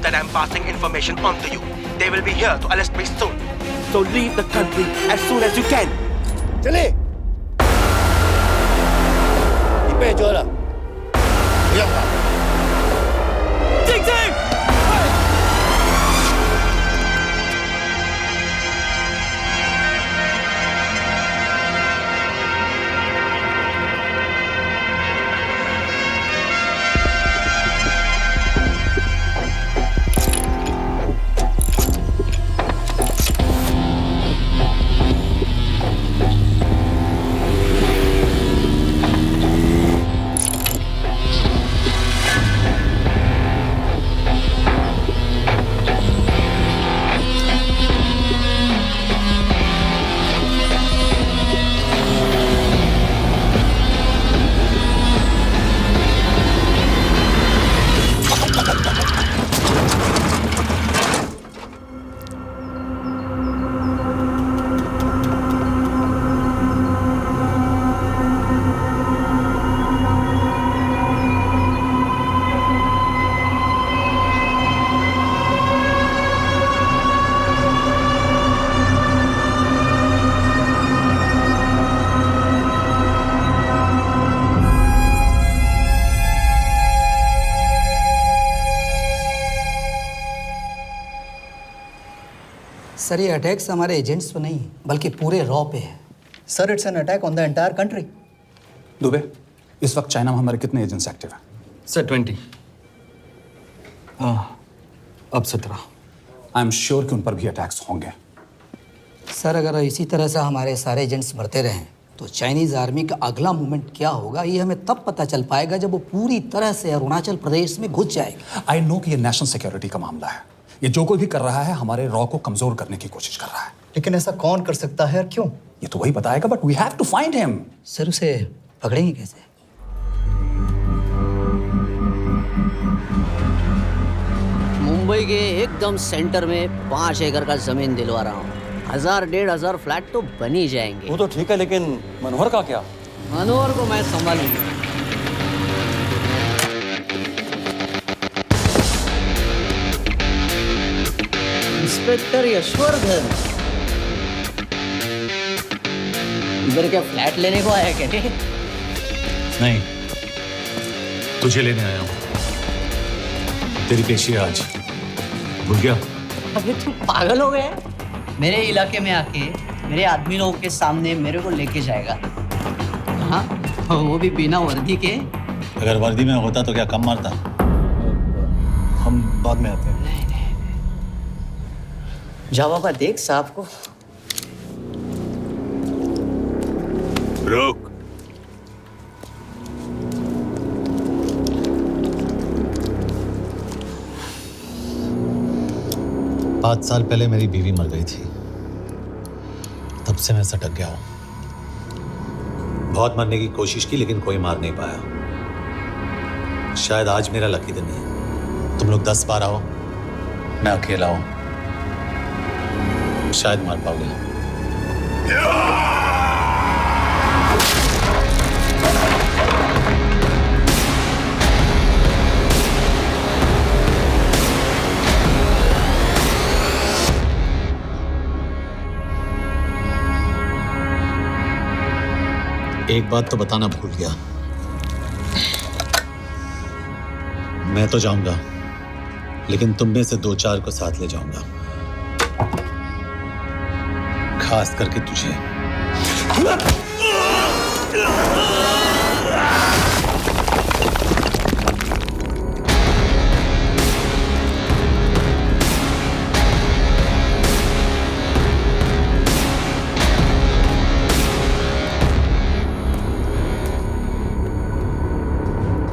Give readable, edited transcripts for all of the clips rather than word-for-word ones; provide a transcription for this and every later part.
that I'm passing information on to you. They will be here to arrest me soon. So leave the country as soon as you can. चले. 你被捉了，不要跑。静静。सर ये attacks हमारे agents पे नहीं बल्कि पूरे raw पे है। Sir it's an attack on the entire country. Dubey, इस वक्त चाइना में हमारे कितने एजेंट्स एक्टिव हैं? सर 20। अब 17। आई एम श्योर कि उन पर भी अटैक्स होंगे। सर अगर इसी तरह से हमारे सारे एजेंट्स बढ़ते रहें तो चाइनीज़ आर्मी का अगला मूवमेंट क्या होगा ये हमें तब पता चल पाएगा जब वो पूरी तरह से अरुणाचल प्रदेश में घुस जाएगी। आई नो कि ये नेशनल सिक्योरिटी का मामला है। ये जो कोई भी कर रहा है हमारे रॉ को कमजोर करने की कोशिश कर रहा है। लेकिन ऐसा कौन कर सकता है और क्यों? ये तो वही बताएगा, but we have to find him. Sir उसे पकड़ेंगे कैसे? मुंबई के एकदम सेंटर में 5 एकड़ का जमीन दिलवा रहा हूँ। 1000-1500 फ्लैट तो बन ही जाएंगे। वो तो ठीक है, लेकिन मनोहर का क्या? मनोहर को मैं संभालूंगा। इंस्पेक्टर यशवर्धन, इधर क्या फ्लैट लेने को आया क्या? नहीं, तुझे लेने आया हूँ। तेरी पेशी है आज, भूल गया? अबे तू पागल हो गया? मेरे इलाके में आके मेरे आदमी लोगों के सामने मेरे को लेके जाएगा? हाँ, वो भी बिना वर्दी के। अगर वर्दी में होता तो क्या कम मारता? हम बाद में आते हैं। जा बाबा, देख साहब को। रुक। पाँच साल पहले मेरी बीवी मर गई थी, तब से मैं सटक गया हूं। बहुत मरने की कोशिश की लेकिन कोई मार नहीं पाया। शायद आज मेरा लकी दिन है। तुम लोग 10 बार आओ, मैं अकेला हूं, शायद मार पाओगे। एक बात तो बताना भूल गया, मैं तो जाऊंगा लेकिन तुम में से 2-4 को साथ ले जाऊंगा, खास करके तुझे।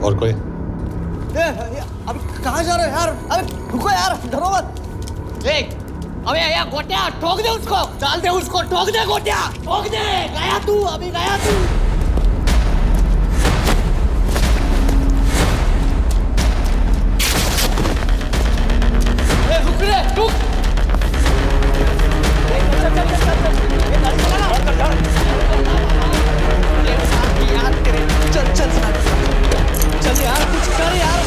और कोई? अभी कहाँ जा रहे हो यार? अबे रुको यार, डरो मत। अबे यार गोटिया, ठोक दे उसको, डाल दे उसको, ठोक दे गोटिया, ठोक दे। गया तू, अभी गया तू। रुक रे, रुक। चल चल चल यार, कुछ कर यार।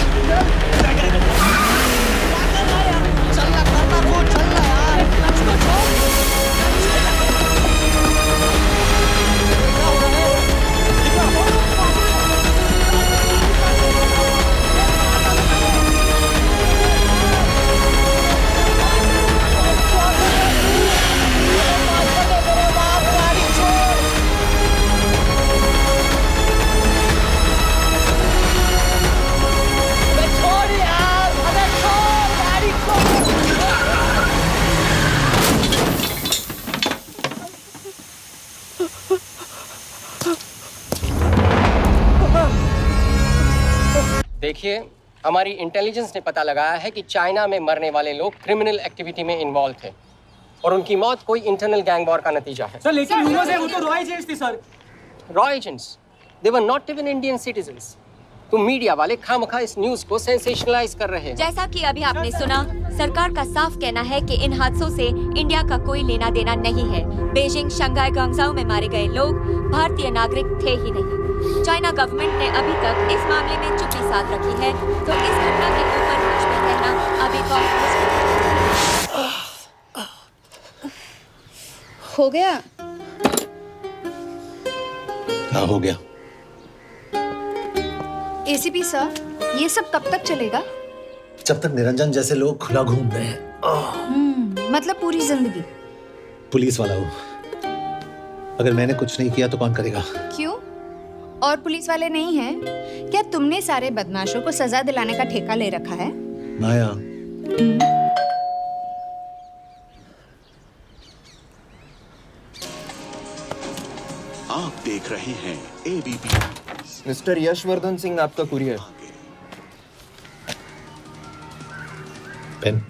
देखिए, हमारी इंटेलिजेंस ने पता लगाया है कि चाइना में मरने वाले लोग क्रिमिनल एक्टिविटी में इन्वॉल्व थे और उनकी मौत कोई इंटरनल गैंग वॉर का नतीजा है। सर लेकिन न्यूज़ है वो तो रॉ एजेंट्स थी sir. Raw agents, they were not even Indian citizens. तुम मीडिया वाले खामखा इस न्यूज को सेंसेशनलाइज कर रहे हैं। जैसा कि अभी आपने सुना, सरकार का साफ कहना है कि इन हादसों से इंडिया का कोई लेना देना नहीं है। बीजिंग, शंघाई, ग्वांगझाओ में मारे गए लोग भारतीय नागरिक थे ही नहीं। चाइना गवर्नमेंट ने अभी तक इस मामले में चुप्पी साध रखी है, तो इस घटना के ऊपर कुछ भी कहना अभी बहुत मुश्किल हो गया। हाँ, हो गया। एसीपी सर, ये सब कब तक चलेगा? जब तक निरंजन जैसे लोग खुला घूम रहे हैं। मतलब पूरी जिंदगी? पुलिस वाला हूँ, अगर मैंने कुछ नहीं किया तो कौन करेगा? क्यों? और पुलिस वाले नहीं हैं? क्या तुमने सारे बदमाशों को सजा दिलाने का ठेका ले रखा है? माया, आप देख रहे हैं ABP। मिस्टर यशवर्धन सिंह, आपका कुरियर। पेन।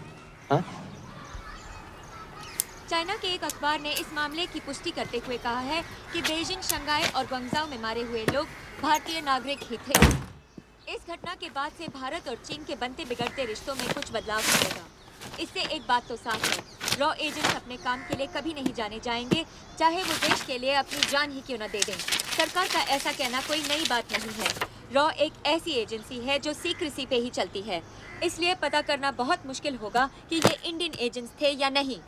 चाइना के एक अखबार ने इस मामले की पुष्टि करते हुए कहा है कि बीजिंग, शंघाई और ग्वांगझाओ में मारे हुए लोग भारतीय नागरिक ही थे। इस घटना के बाद से भारत और चीन के बनते बिगड़ते रिश्तों में कुछ बदलाव आएगा। इससे एक बात तो साफ है, रॉ एजेंट्स अपने काम के लिए कभी नहीं जाने जाएंगे, चाहे वो देश के लिए अपनी जान ही क्यों न दे दें। सरकार का ऐसा कहना कोई नई बात नहीं है। रॉ एक ऐसी एजेंसी है जो सीक्रेसी पे ही चलती है, इसलिए पता करना बहुत मुश्किल होगा कि ये इंडियन एजेंट्स थे या नहीं।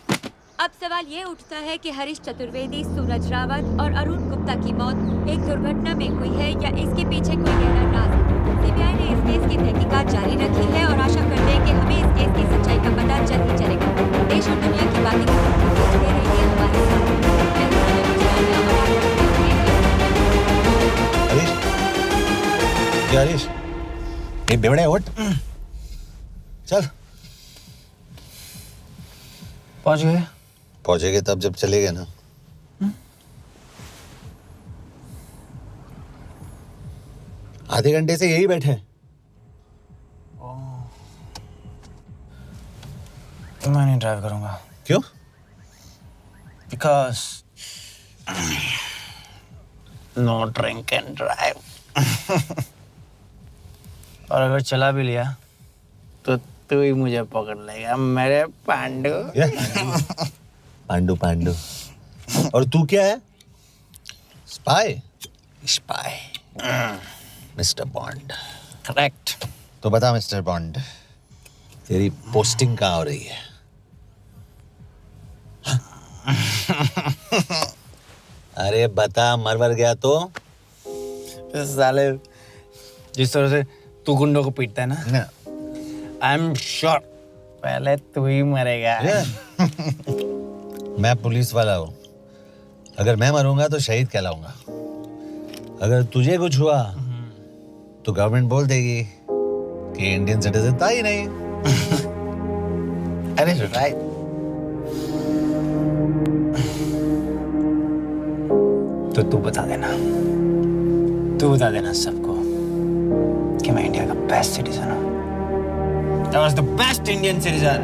अब सवाल ये उठता है कि हरीश चतुर्वेदी, सूरज रावत और अरुण गुप्ता की मौत एक दुर्घटना में हुई है या इसके पीछे कोई गहरा राज है। सीबीआई ने इस केस की तहकीकात जारी रखी है और आशा करते हैं कि हमें इस केस की सच्चाई का पता जल्द ही चलेगा। देश और दुनिया की बातें दे रही है हमारे साथ। हरीश, ये बेवड़े उठ, चल। पहुंच गए? पहुंचेंगे तब जब चलेंगे ना। आधे घंटे से यही बैठे हैं। मैं नहीं ड्राइव करूंगा। क्यों? Because no drink and drive. और अगर चला भी लिया तो तू ही मुझे पकड़ लेगा, मेरे पांडू। पांडू पांडू। और तू क्या है? Spy? Spy. Mister bond. Correct. तो बता मिस्टर बॉन्ड, तेरी पोस्टिंग कहाँ हो रही है? अरे बता, मर गया तो? साले, जिस तरह से तू गुंडों को पीटता है ना, आई एम श्योर पहले तू ही मरेगा। मैं पुलिस वाला हूँ, अगर मैं मरूंगा तो शहीद कहलाऊंगा। अगर तुझे कुछ हुआ तो गवर्नमेंट बोल देगी कि इंडियन सिटीजन था ही नहीं। अरे राइट। तो तू बता देना सबको कि मैं इंडिया का बेस्ट सिटीजन हूँ। I was the best Indian citizen.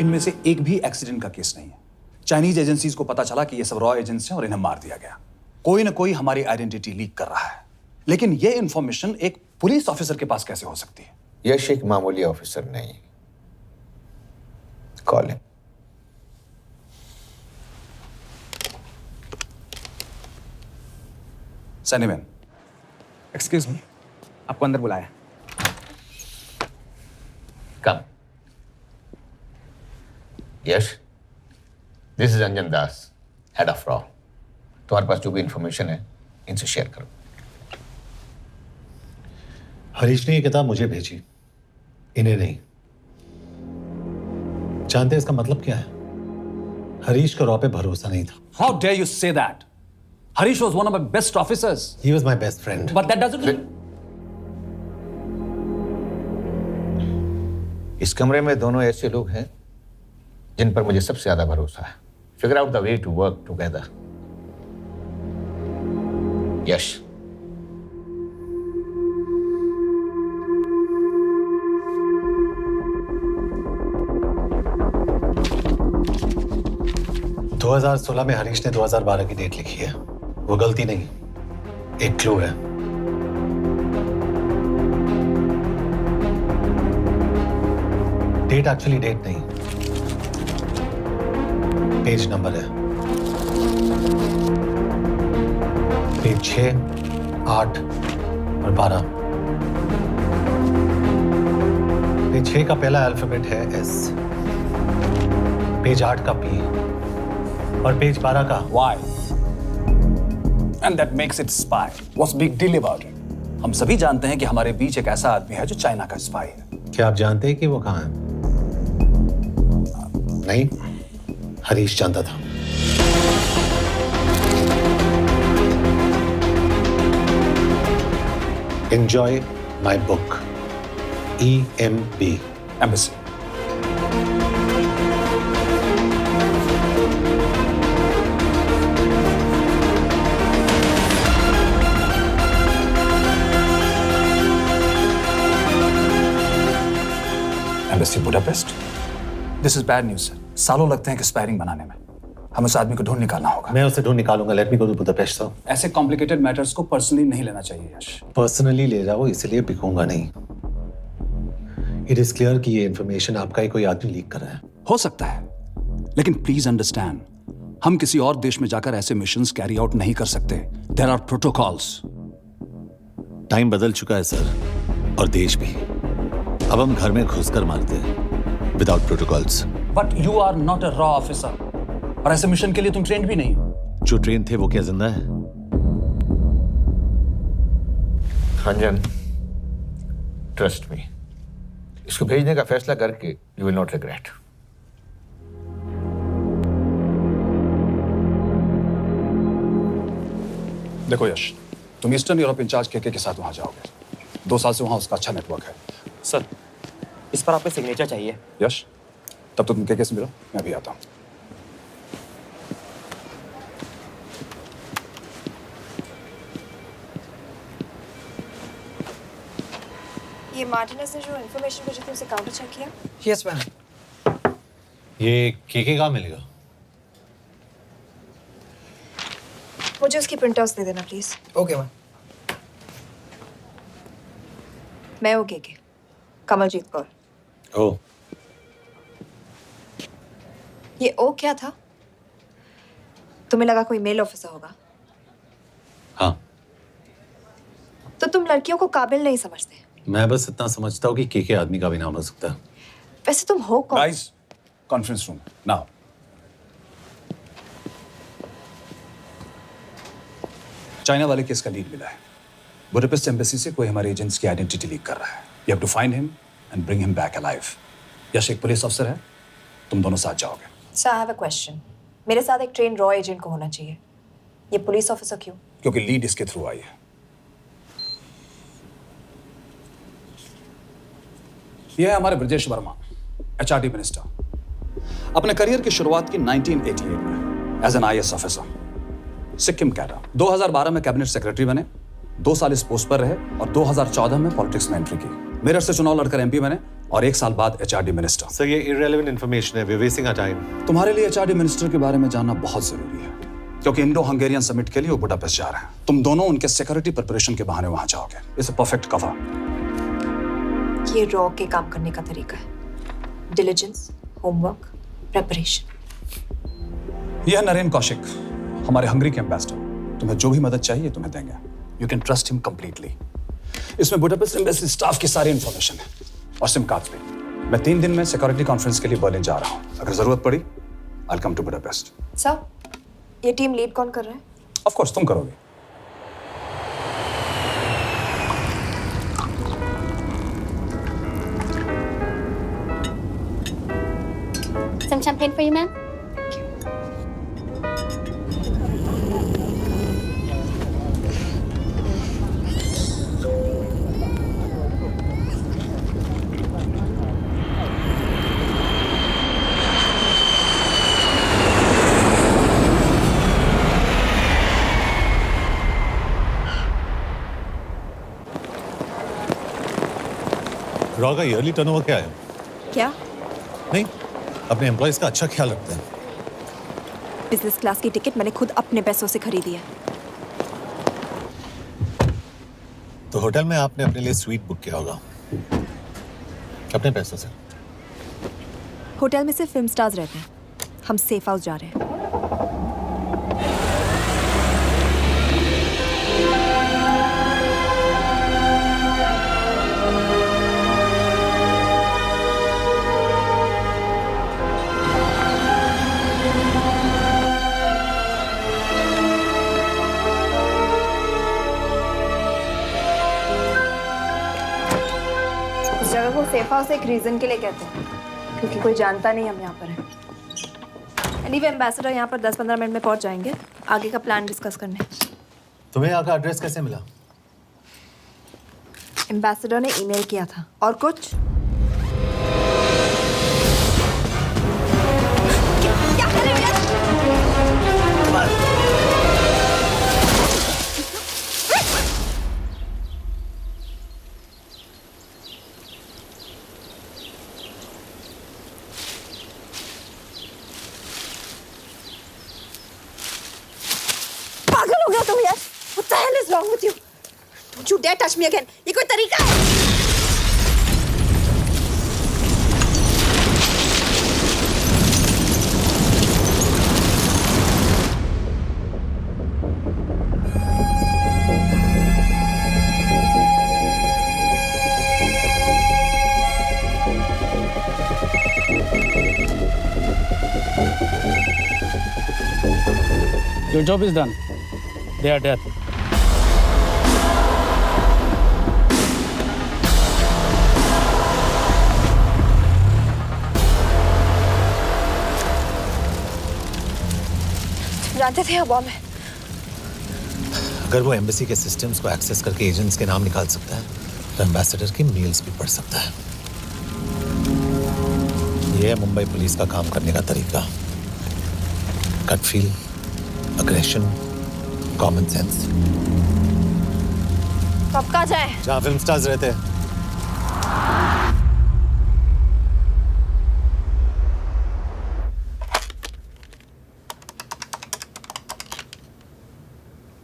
इनमें से एक भी एक्सीडेंट का केस नहीं है। चाइनीज एजेंसीज को पता चला कि ये सब रॉ एजेंट्स हैं और इन्हें मार दिया गया। कोई ना कोई हमारी आइडेंटिटी लीक कर रहा है, लेकिन ये इंफॉर्मेशन एक पुलिस ऑफिसर के पास कैसे हो सकती है? यश एक मामूली ऑफिसर नहीं। Call him. सैनीमैन, एक्सक्यूज मी, आपको अंदर बुलाया। Come. Yash, this is Anjan Das, head of रॉ। तुम्हारे पास जो भी इंफॉर्मेशन है इनसे शेयर करो। हरीश ने ये किताब मुझे भेजी, इन्हें नहीं। जानते हैं इसका मतलब क्या है? हरीश को रॉ पे भरोसा नहीं था। how dare you say that? Harish was one of my best officers. He was my best friend. But that doesn't mean... इस कमरे में दोनों ऐसे लोग हैं जिन पर मुझे सबसे ज्यादा भरोसा है। Figure out the way to work together. Yash, – 2016 में हरीश ने 2012 की डेट लिखी है। वो गलती नहीं, एक क्लू है। डेट एक्चुअली डेट नहीं, पेज नंबर है। पेज 6, 8 और 12। पेज 6 का पहला अल्फाबेट है S, पेज 8 का P और पेज 12 का Why? And that makes it spy. What's big deal about it? हम सभी जानते हैं कि हमारे बीच एक ऐसा आदमी है जो चाइना का स्पाई है। क्या आप जानते हैं कि वो कहाँ है? नहीं, हरीश जानता था। Enjoy my book. EMB. Embassy. Embassy Budapest. This is bad news, sir. सालों लगते हैं कि स्पायरिंग बनाने में। हमें उस आदमी को ढूंढ निकालना होगा। मैं उसे ढूंढ निकालूंगा। Let me go to Budapest sir. ऐसे कॉम्प्लिकेटेड मैटर्स को पर्सनली नहीं लेना चाहिए यश। पर्सनली ले जाओ, इसलिए बिकूंगा नहीं। इट इज क्लियर कि ये इंफॉर्मेशन आपका ही कोई आदमी लीक कर रहा है। हो सकता है, लेकिन प्लीज अंडरस्टैंड, हम किसी और देश में जाकर ऐसे मिशंस कैरी आउट नहीं कर सकते। There are protocols. टाइम बदल चुका है सर, और देश भी। अब हम घर में घुसकर मारते हैं without protocols. But you are not a रॉ ऑफिसर, और ऐसे मिशन के लिए तुम ट्रेंड भी नहीं हो। जो ट्रेन थे वो क्या जिंदा है? अंजन, ट्रस्ट मी, इसको भेजने का फैसला करके यू विल नॉट रिग्रेट। देखो यश, तुम ईस्टर्न यूरोप इंचार्ज के साथ वहां जाओगे। 2 साल से वहां उसका अच्छा नेटवर्क है। सर, इस पर आपके सिग्नेचर चाहिए। यश, तब तो तुम के से मिलो, मैं भी आता हूं। ये मार्टिनेज ने जो इन्फॉर्मेशन भेजी थी उसे काउंटर चेक किया? Yes ma'am. ये केके कहाँ मिलेगा? मुझे उसकी प्रिंटआउट्स दे देना प्लीज। Okay ma'am. मैं हूँ केके, कमलजीत कौर। ओह, ये ओ क्या था? तुम्हें लगा कोई मेल ऑफिसर होगा? हाँ। तो तुम लड़कियों को काबिल नहीं समझते? मैं बस इतना समझता हूँ कि केके आदमी का भी नाम हो सकता है। वैसे तुम हो कौन? Guys, conference room now. China वाले केस का लीड मिला है। बुडापेस्ट एम्बेसी से कोई हमारे एजेंट्स की आइडेंटिटी लीक कर रहा है। You have to find him and bring him back alive. Yash एक पुलिस अफसर है, तुम दोनों साथ जाओगे। Sir, I have a question. मेरे साथ एक ट्रेन रॉ एजेंट को होना चाहिए। ये पुलिस ऑफिसर क्यों? क्योंकि लीड इसके थ्रू आई है। यह है हमारे ब्रजेश वर्मा, HRD मिनिस्टर। अपने करियर की शुरुआत की 1988 में as an IAS officer, Sikkim cadre. 2012 में कैबिनेट सेक्रेटरी बने, 2 साल इस पोस्ट पर रहे और 2014 में पॉलिटिक्स में एंट्री की। मेरठ से चुनाव लड़कर MP बने और 1 साल बाद HRD मिनिस्टर। सर, ये इररिलेवेंट इंफॉर्मेशन है, we are wasting our time. तुम्हारे लिए HRD मिनिस्टर के बारे में जानना बहुत जरूरी है, क्योंकि इंडो हंगेरियन समिट के लिए वो बुडापेस्ट जा रहे हैं। तुम दोनों उनके सिक्योरिटी प्रिपरेशन के बहाने वहां जाओगे। It's a perfect cover. ये रॉ के काम करने का तरीका है। Diligence, homework, preparation. यह नरेन कौशिक, हमारे हंगरी के एम्बेसडर। तुम्हें जो भी मदद चाहिए तुम्हें देंगे। You can trust him completely. इसमें बुडापेस्ट एम्बेसी स्टाफ की सारी इंफॉर्मेशन है और सिम कार्ड्स भी। मैं 3 दिन में सिक्योरिटी कॉन्फ्रेंस के लिए बर्लिन जा रहा हूँ। अगर जरूरत पड़ी I will come to Budapest. Sir, ये टीम लीड कौन कर रहा है? ऑफ कोर्स तुम करोगे। Some champagne for you, ma'am. Raw का ईयरली टर्नओवर क्या है? क्या? नहीं, अपने एम्प्लॉयज का अच्छा ख्याल रखते हैं। बिजनेस क्लास की टिकट मैंने खुद अपने पैसों से खरीदी है। तो होटल में आपने अपने लिए स्वीट बुक किया होगा अपने पैसों से। होटल में सिर्फ फिल्म स्टार्स रहते हैं, हम सेफ हाउस जा रहे हैं। जगह को सेफ हाउस एक रीजन के लिए कहते हैं, क्योंकि कोई जानता नहीं हम यहाँ पर हैं। एनीवे एम्बेसडर यहाँ पर 10-15 मिनट में पहुँच जाएंगे आगे का प्लान डिस्कस करने। तुम्हें यहाँ का एड्रेस कैसे मिला? एम्बेसडर ने ईमेल किया था। और कुछ? क्या कर रहे हो? पागल हो गया तुम यार? What the hell is wrong with you? Don't you dare touch me again. ये कोई तरीका है? Your job is done. They are dead. जानते थे अब मैं। अगर वो एम्बेसी के सिस्टम्स को एक्सेस करके एजेंट्स के नाम निकाल सकता है तो एम्बेसडर की मेल्स भी पढ़ सकता है। ये है मुंबई पुलिस का काम करने का तरीका। Gut feel, aggression, common sense. कब कहाँ जाए? जहाँ फिल्म स्टार्स रहते हैं।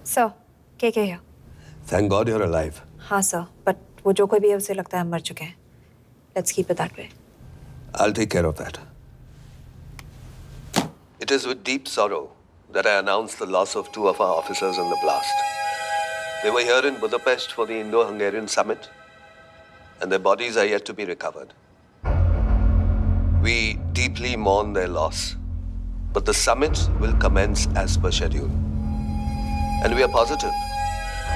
सर, के here? Thank God you're alive. हाँ सर, बट वो जो कोई भी है उसे लगता है हम मर चुके हैं। Let's keep it that way. I'll take care of that. It is with deep sorrow that I announce the loss of 2 of our officers in the blast. They were here in Budapest for the Indo-Hungarian summit, and their bodies are yet to be recovered. We deeply mourn their loss, but the summit will commence as per schedule. And we are positive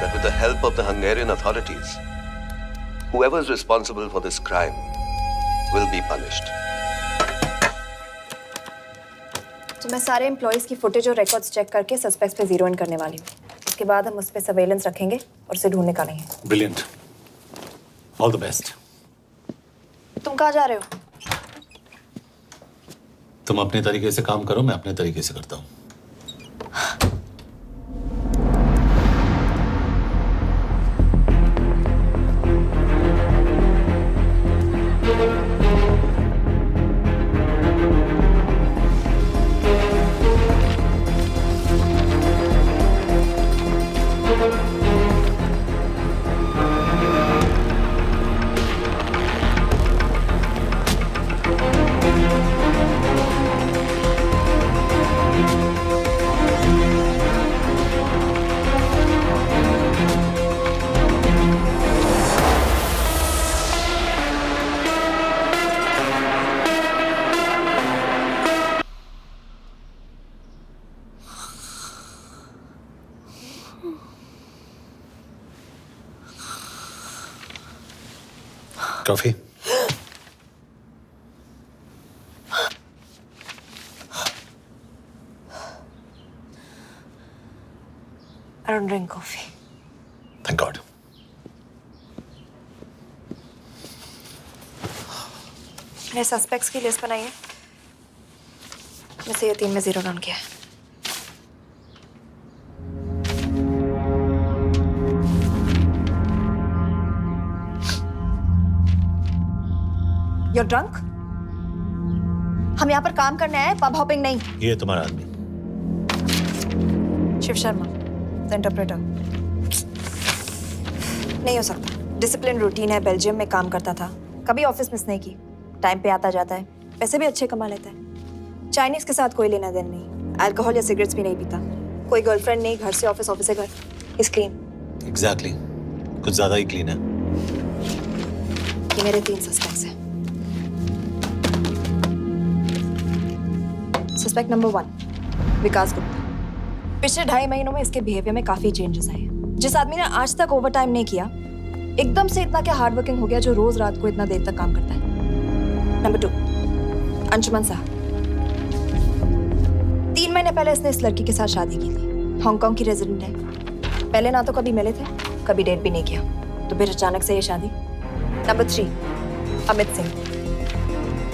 that with the help of the Hungarian authorities, whoever is responsible for this crime will be punished. तो मैं सारे employees की footage और records check करके suspects पे zero in करने वाली हूँ। उसके बाद हम उस पर सर्वेलेंस रखेंगे और उसे ढूंढ निकालेंगे। Brilliant, all the best. तुम कहाँ जा रहे हो? तुम अपने तरीके से काम करो, मैं अपने तरीके से करता हूँ। Coffee? I don't drink coffee. Thank God. मैंने सस्पेक्ट्स की लिस्ट बनाई है. वैसे ये 3 में 0 डाउन किया है. You're drunk? हम यहाँ पर काम करने आए, पब हॉपिंग नहीं. ये तुम्हारा आदमी. Shiv Sharma, the interpreter. नहीं हो सकता. डिसिप्लिन रूटीन है, बेल्जियम में काम करता था, कभी ऑफिस मिस नहीं की, टाइम पे आता जाता है, पैसे भी अच्छे कमा लेता है. चाइनीज के साथ कोई लेना देना नहीं, अल्कोहल या सिगरेट्स भी नहीं पीता, कोई गर्लफ्रेंड नहीं, घर से ऑफिस, ऑफिस से घर. Is clean. एग्जैक्टली. कुछ ज्यादा ही क्लीन है. ये मेरे 3 सस्पेक्ट्स हैं. सस्पेक्ट नंबर 1, विकास गुप्ता. पिछले 2.5 महीनों में इसके बिहेवियर में काफी चेंजेस आए हैं. जिस आदमी ने आज तक ओवर टाइम नहीं किया, एकदम से इतना क्या हार्ड वर्किंग हो गया जो रोज रात को इतना देर तक काम करता है. नंबर 2, अंशुमन साहब. 3 महीने पहले इसने इस लड़की के साथ शादी की थी. हांगकांग की रेजिडेंट है. पहले ना तो कभी मिले थे, कभी डेट भी नहीं किया, तो फिर अचानक से ये शादी. नंबर 3, अमित सिंह.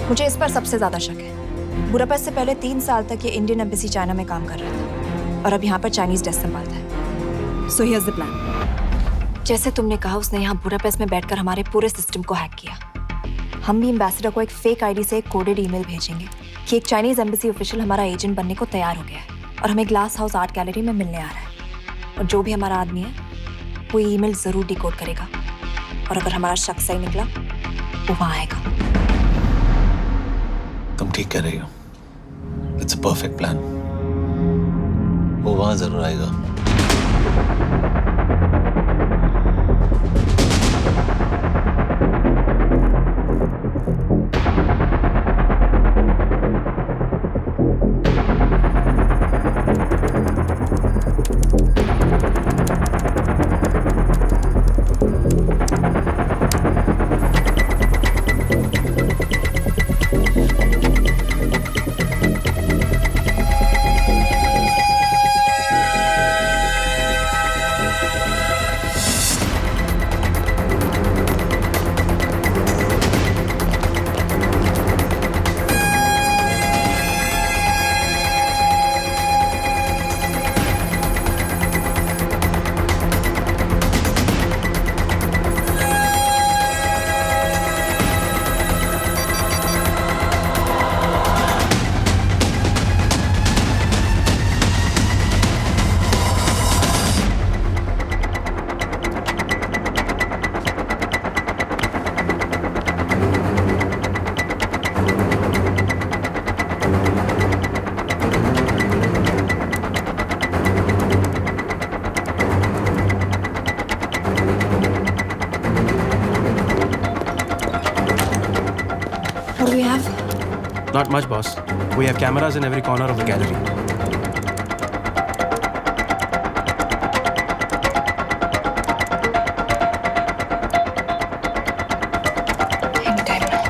मुझे इस पर सबसे ज्यादा शक है. बुडापेस्ट से पहले 3 साल तक ये इंडियन एम्बेसी चाइना में काम कर रहा था और अब यहाँ पर चाइनीज डेस्क संभालता है. So here's the plan. जैसे तुमने कहा, उसने यहाँ बुडापेस्ट में बैठकर हमारे पूरे सिस्टम को हैक किया. हम भी एम्बेसडर को एक फेक आईडी से एक कोडेड ईमेल भेजेंगे कि एक चाइनीज एम्बेसी ऑफिशियल हमारा एजेंट बनने को तैयार हो गया है और हमें ग्लास हाउस आर्ट गैलरी में मिलने आ रहा है. और जो भी हमारा आदमी है वो ईमेल जरूर डिकोड करेगा और अगर हमारा शक सही निकला वो वहाँ आएगा. तुम ठीक कह रही हो. It's a perfect plan. वो वहां जरूर आएगा. What do we have? Not much, boss. We have cameras in every corner of the gallery. Anytime now.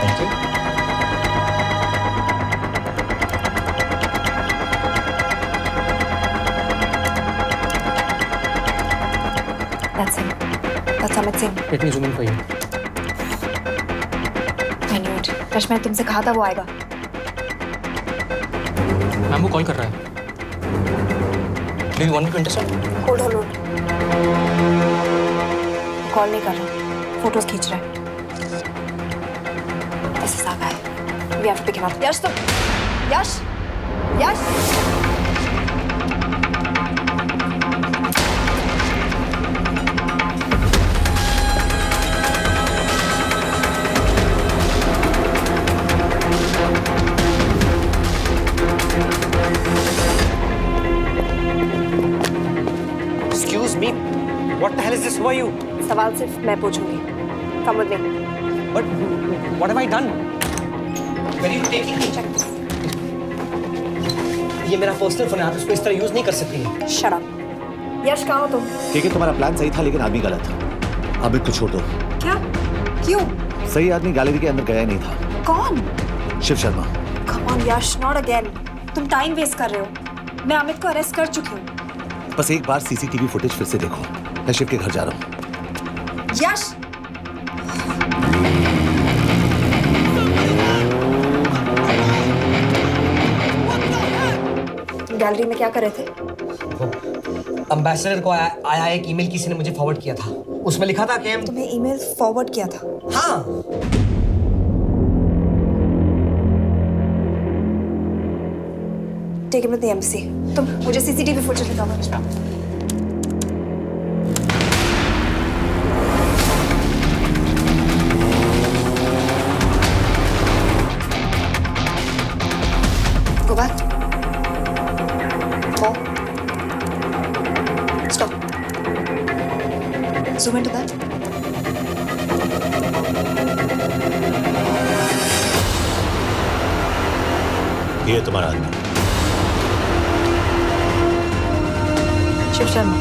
Thank you. That's him. That's Amit Singh. Let me zoom in for you. I knew it. Rush, मैंने तुमसे कहा था वो आएगा. Ma'am वो call कर रहा है. Do you want me to intercept? Hold. Call नहीं कर रहा. फोटोज खींच रहा है. This is our guy. We have to pick him up. यश तुम. यश. Excuse me. What the hell is this? Who are you? सवाल सिर्फ मैं पूछूंगी. Come with me. But what have I done? Where are you taking me? ये मेरा personal phone है, आप इसको इस तरह यूज नहीं कर सकती हैं। Shut up. यश कहाँ हो तुम? ठीक है, तुम्हारा प्लान सही था लेकिन आदमी गलत था। अमित को छोड़ दो। क्या? क्यों? सही आदमी गैलरी के अंदर गया ही नहीं था। कौन? Shiv Sharma. Come on Yash, not again. तुम टाइम वेस्ट कर रहे हो। मैं अमित को अरेस्ट कर चुकी हूँ। बस एक बार सीसीटीवी फुटेज फिर से देखो। मैं शिव के घर जा रहा हूँ। यश! तुम गैलरी में क्या कर रहे थे? एम्बेसडर को आया एक ईमेल किसी ने मुझे फॉरवर्ड किया था। उसमें लिखा था कि हम तुम्हें ईमेल फॉरवर्ड किया था? हाँ। Take it with the embassy. तुम मुझे सीसीटीवी फुटेज दिखाओ। Go back. More. Stop. Zoom into that. ये तुम्हारा आदमी। शिव शर्मा।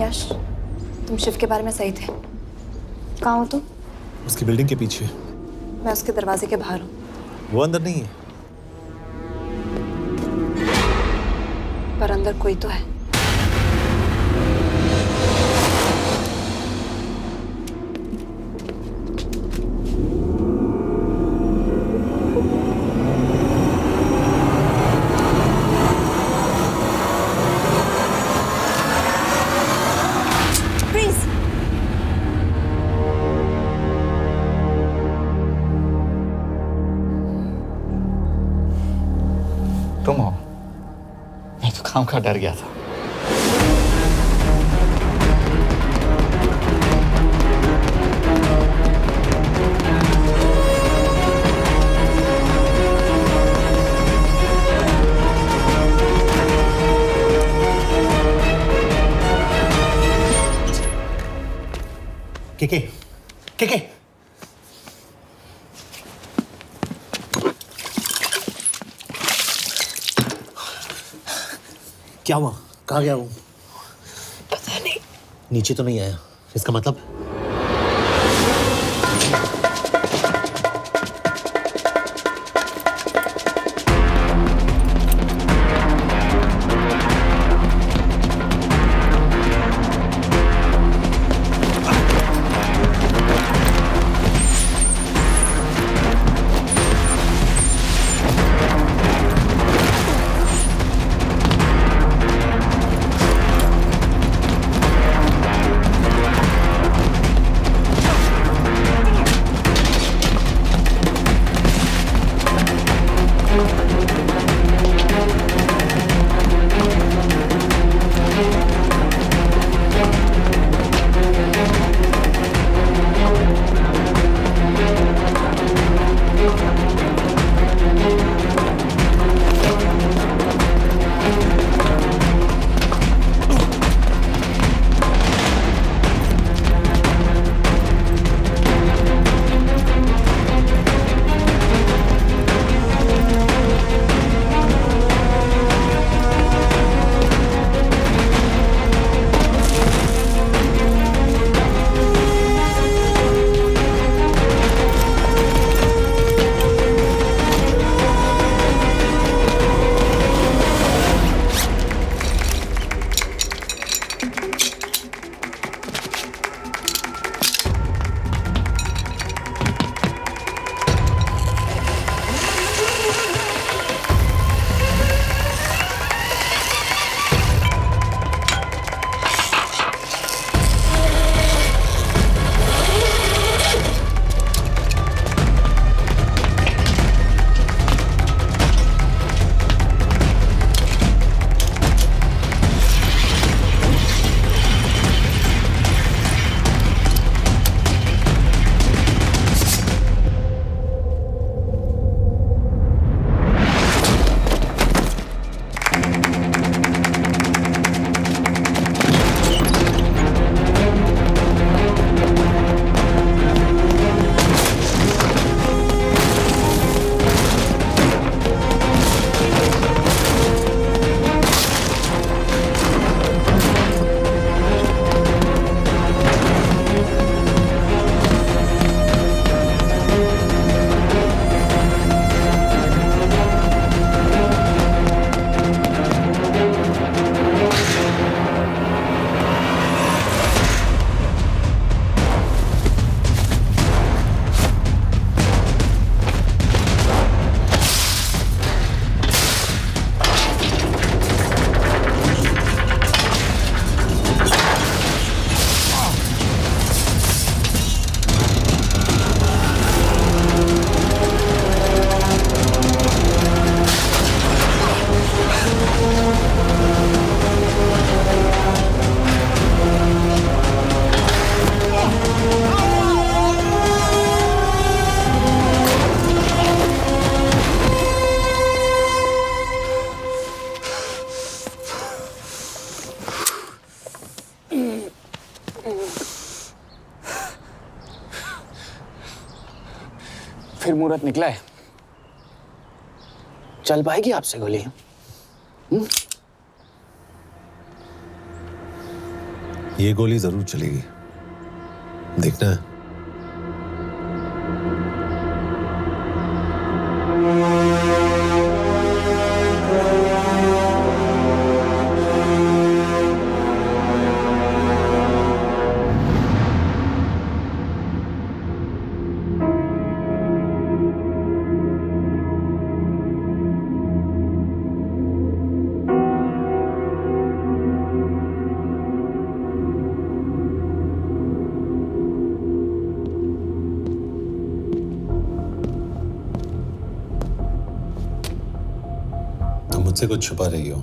यश, तुम शिव के बारे में सही थे। कहाँ हो तुम? उसकी बिल्डिंग के पीछे। मैं उसके दरवाजे के बाहर हूँ। वो अंदर नहीं है। पर अंदर कोई तो है। तुम हो? मैं तो काम का डर गया था। के क्या हुआ? कहाँ गया वो? पता नहीं। नीचे तो नहीं आया, इसका मतलब? फिर मुहूर्त निकला है। चल पाएगी आपसे गोली? ये गोली जरूर चलेगी, देखना है। मुझसे कुछ छुपा रही हो।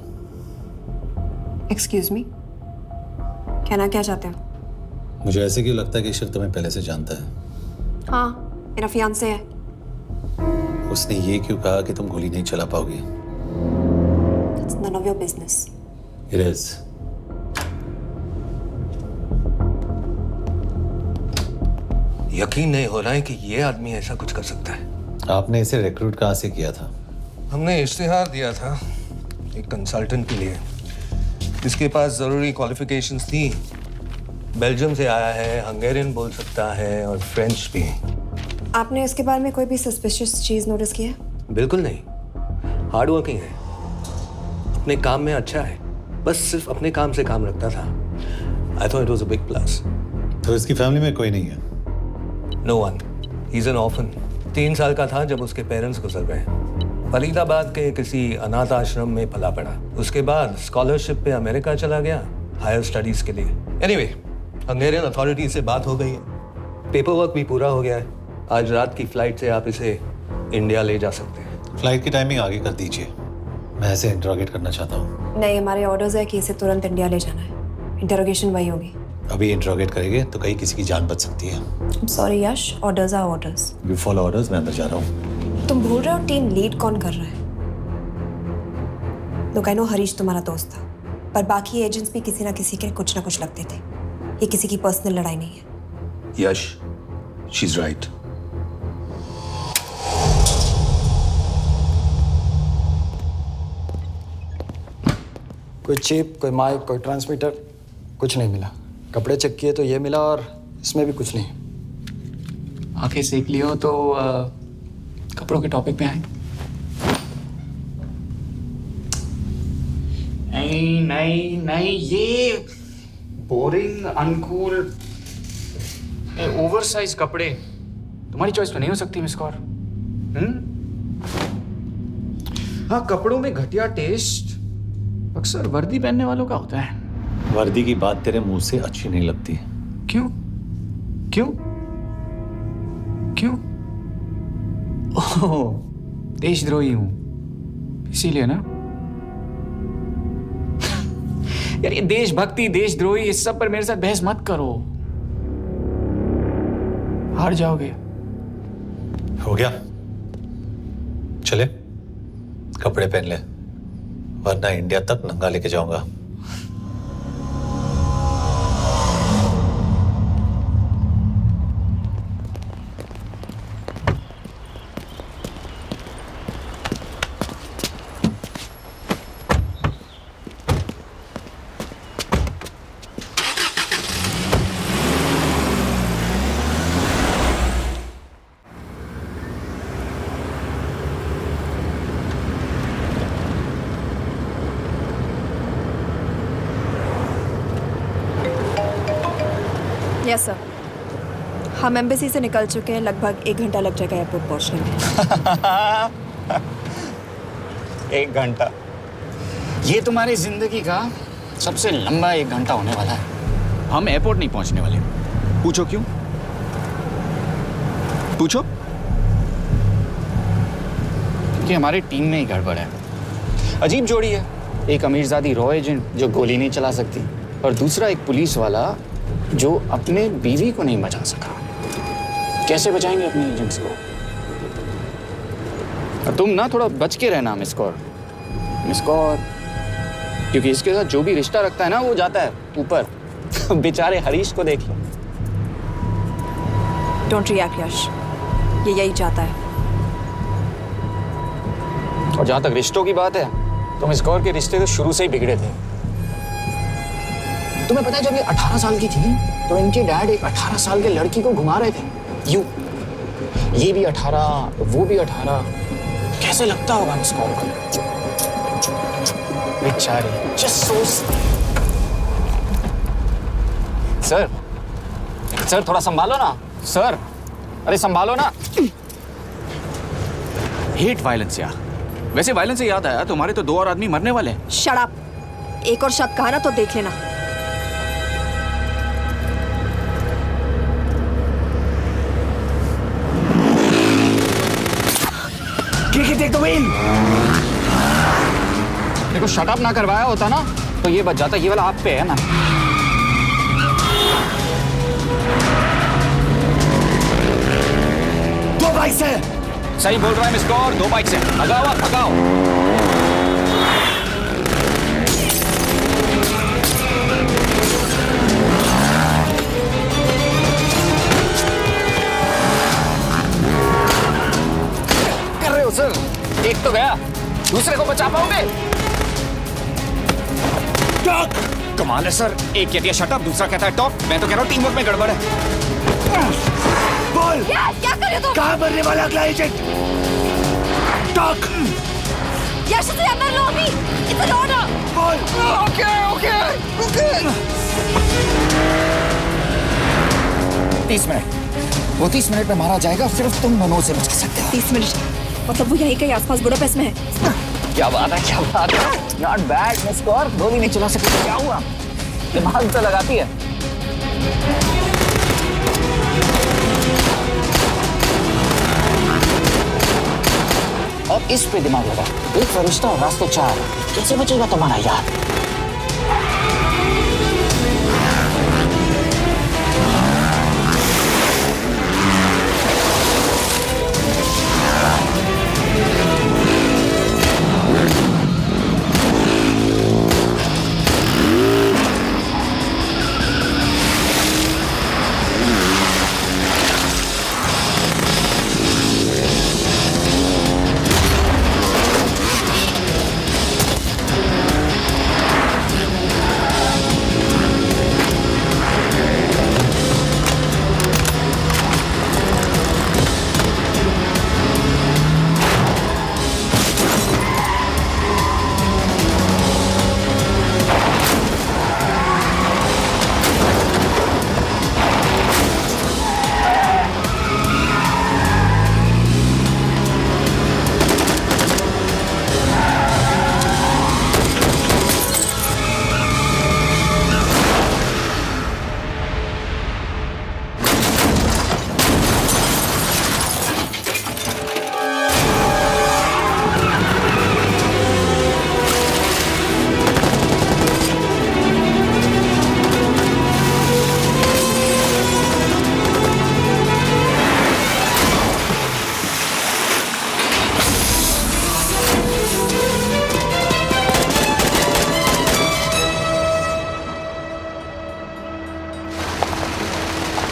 एक्सक्यूज मी, कहना क्या चाहते हो? मुझे ऐसे क्यों लगता है कि शिव तुम्हें पहले से जानता है? हाँ, मेरा फियांसे है। उसने ये क्यों कहा कि तुम गोली नहीं चला पाओगी? It's none of your business. It is. यकीन नहीं हो रहा है कि ये आदमी ऐसा कुछ कर सकता है। आपने इसे रिक्रूट कहाँ से किया था? हमने इश्तिहार दिया था एक कंसल्टेंट के लिए, जिसके पास जरूरी क्वालिफिकेशंस थी। बेल्जियम से आया है, हंगेरियन बोल सकता है और फ्रेंच भी। आपने इसके बारे में कोई भी सस्पिशियस चीज नोटिस की है? बिल्कुल नहीं, हार्ड वर्किंग है, अपने काम में अच्छा है, बस सिर्फ अपने काम से काम रखता था। I thought it was a big plus. तो इसकी फैमिली में कोई नहीं है? No one, he is an orphan. 3 साल का था जब उसके पेरेंट्स गुजर गए। फरीदाबाद के किसी अनाथ आश्रम में पला पड़ा। उसके बाद स्कॉलरशिप पे अमेरिका चला गया हायर स्टडीज के लिए। एनीवे, हंगेरियन अथॉरिटी से बात हो गई है, पेपर वर्क भी पूरा हो गया है। आज रात की फ्लाइट से आप इसे इंडिया ले जा सकते हैं। फ्लाइट की टाइमिंग आगे कर दीजिए, मैं इसे इंटरोगेट करना चाहता हूँ। नहीं, हमारे ऑर्डर्स है कि इसे तुरंत इंडिया ले जाना है। इंटरोगेशन वही होगी। अभी इंटरोगेट करेंगे तो कहीं किसी की जान बच सकती है। Sorry Yash, orders are orders. You follow orders, मैं अंदर जा रहा हूँ। तुम भूल रहे हो टीम लीड कौन कर रहा है? लोग, आई नो हरीश तुम्हारा दोस्त था, पर बाकी एजेंट्स भी किसी ना किसी के कुछ ना कुछ लगते थे। ये किसी की पर्सनल लड़ाई नहीं है। यश, शी इज राइट। कोई चिप, कोई माइक, कोई ट्रांसमीटर, कुछ नहीं मिला। कपड़े चेक किए तो ये मिला और इसमें भी कुछ नहीं। आंखें सेक लियो तो कपड़ों के टॉपिक पे आए। नहीं नहीं नहीं, ये बोरिंग, अनकूल, ओवरसाइज कपड़े तुम्हारी चॉइस पे नहीं हो सकती मिस कौर। हाँ, कपड़ों में घटिया टेस्ट अक्सर वर्दी पहनने वालों का होता है। वर्दी की बात तेरे मुंह से अच्छी नहीं लगती। क्यों क्यों क्यों? ओह, देशद्रोही हूं इसीलिए ना। यार, ये देशभक्ति, देशद्रोही, इस सब पर मेरे साथ बहस मत करो, हार जाओगे। हो गया, चले कपड़े पहन ले, वरना इंडिया तक नंगा लेके जाऊंगा। यस सर, हम एम्बेसी से निकल चुके हैं। लगभग 1 घंटा लग जाएगा एयरपोर्ट पहुंचने में। 1 घंटा? ये तुम्हारी जिंदगी का सबसे लंबा 1 घंटा होने वाला है। हम एयरपोर्ट नहीं पहुंचने वाले। पूछो क्यों? पूछो। क्योंकि हमारी टीम में ही गड़बड़ है। अजीब जोड़ी है, एक अमीरजादी रॉ एजेंट जो गोली नहीं चला सकती, और दूसरा एक पुलिस वाला जो अपने बीवी को नहीं बचा सका। कैसे बचाएंगे अपने एजेंट्स को? और तुम ना थोड़ा बच के रहना मिस कौर, क्योंकि इसके साथ जो भी रिश्ता रखता है ना, वो जाता है ऊपर। बेचारे हरीश को देख लो। डोंट रिएक्ट यश, ये यही चाहता है। और जहां तक रिश्तों की बात है, तो मिस कौर के रिश्ते तो शुरू से ही बिगड़े थे। तुम्हें पता है जब ये 18 साल की थी तो इनके डैड एक 18 साल के लड़की को घुमा रहे थे यूं। ये भी 18, वो भी 18। कैसे लगता होगा मिस कॉल को? बेचारी, जस्ट सो। सर थोड़ा संभालो ना सर। अरे संभालो ना। हेट वायलेंस यार। वैसे वायलेंस से याद आया, तुम्हारे तो 2 और आदमी मरने वाले हैं। Shut up. एक और शब्द कहा ना तो देख लेना। देखो शट अप ना करवाया होता ना तो ये बच जाता। ये वाला आप पे है ना। दो बाइक से। सही बोल रहा है मिस कौर, 2 बाइक से। भगाओ आप, भगाओ। कर रहे हो सर? एक तो गया, दूसरे को बचा पाओगे? टॉक। कमाल है सर। एक कहती है शट अप, दूसरा कहता है टॉक। मैं तो कह रहा हूँ टीम वर्क में गड़बड़ है। बोल, क्या कर रहे हो तुम? कहाँ मरने वाला अगला एजेंट? टॉक। यश से अंदर लो अभी। It's an order. बोल। ओके। 30 मिनट। वो 30 मिनट में मारा जाएगा, सिर्फ तुम दोनों से बच सकते हो। 30 मिनट मतलब वो यहीं कहीं आसपास बुडापेस्ट में है। क्या बात है, क्या बात है। Not bad miss Kaur. गोली नहीं चला सकती तो क्या हुआ? दिमाग तो लगाती है। और इस पे दिमाग लगा। एक फरिश्ता और रास्ते 4। कैसे बचेगा तुम्हारा यार?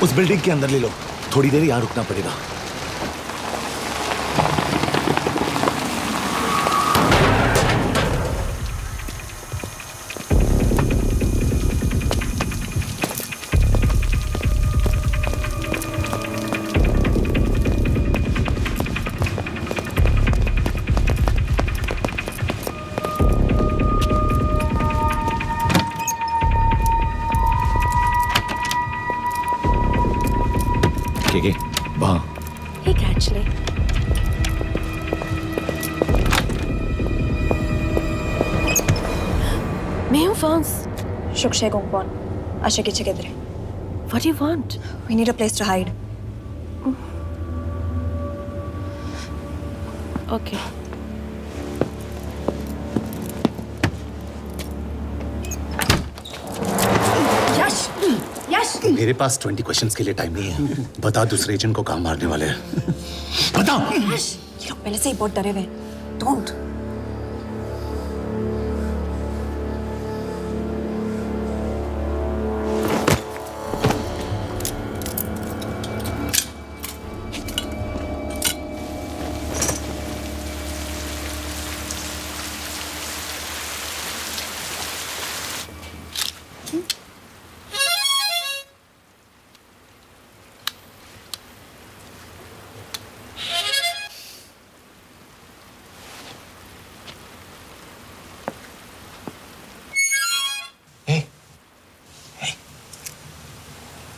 उस बिल्डिंग के अंदर ले लो। थोड़ी देर यहाँ रुकना पड़ेगा। वहाँ Hey, actually. मैं हूँ फ्रांस। शुक्शे गोंगपॉन। आशा की चिकेदरे। What do you want? We need a place to hide. Okay. यश! मेरे पास 20 क्वेश्चंस के लिए टाइम नहीं है। बता दूसरे एजेंट को कहाँ मारने वाले हैं। बता। यश! ये लोग पहले से ही बहुत डरे हुए हैं। Don't.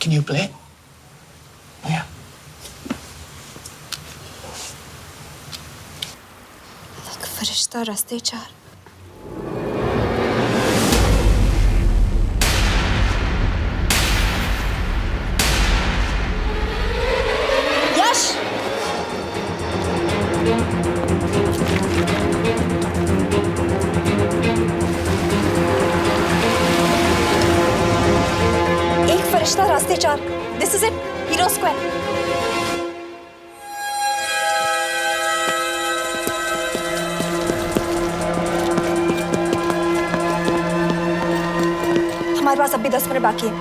Can you play? Yeah. एक फरिश्ता रास्ते चार। यश! एक फरिश्ता रास्ते चार। This is it. Hero Square. हमारे पास अभी 10 मिनट बाकी है।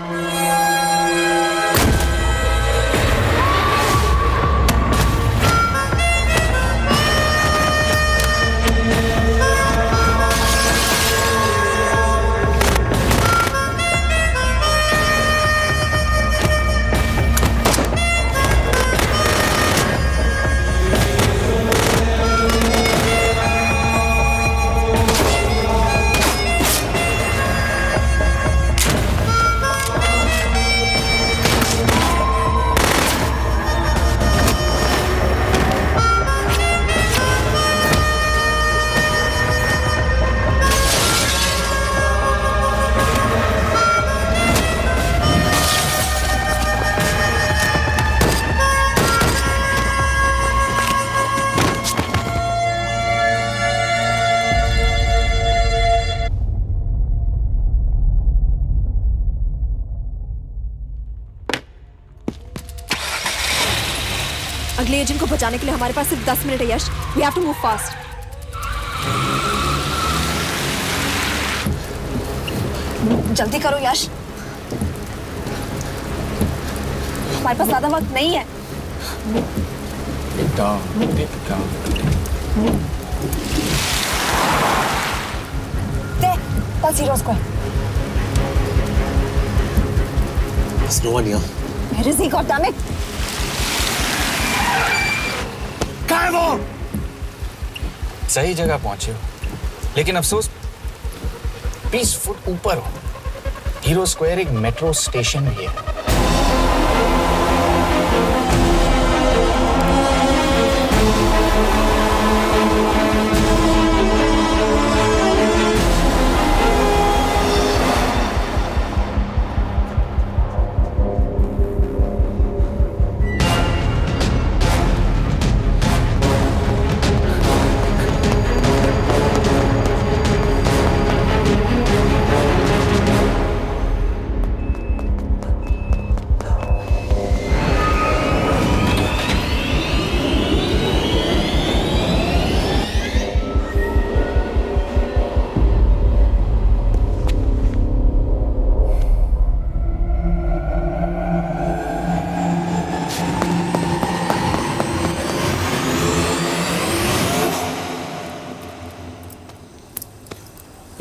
अगले एजेंट को बचाने के लिए हमारे पास सिर्फ 10 मिनट है यश। We have to move fast. जल्दी करो यश। हमारे पास ज्यादा वक्त नहीं है। That's Hero Square. There's no one here. Where is he? God damn it! कहाँ है वो? सही जगह पहुंचे हो, लेकिन अफसोस 20 फुट ऊपर हो। हीरो स्क्वायर एक मेट्रो स्टेशन भी है।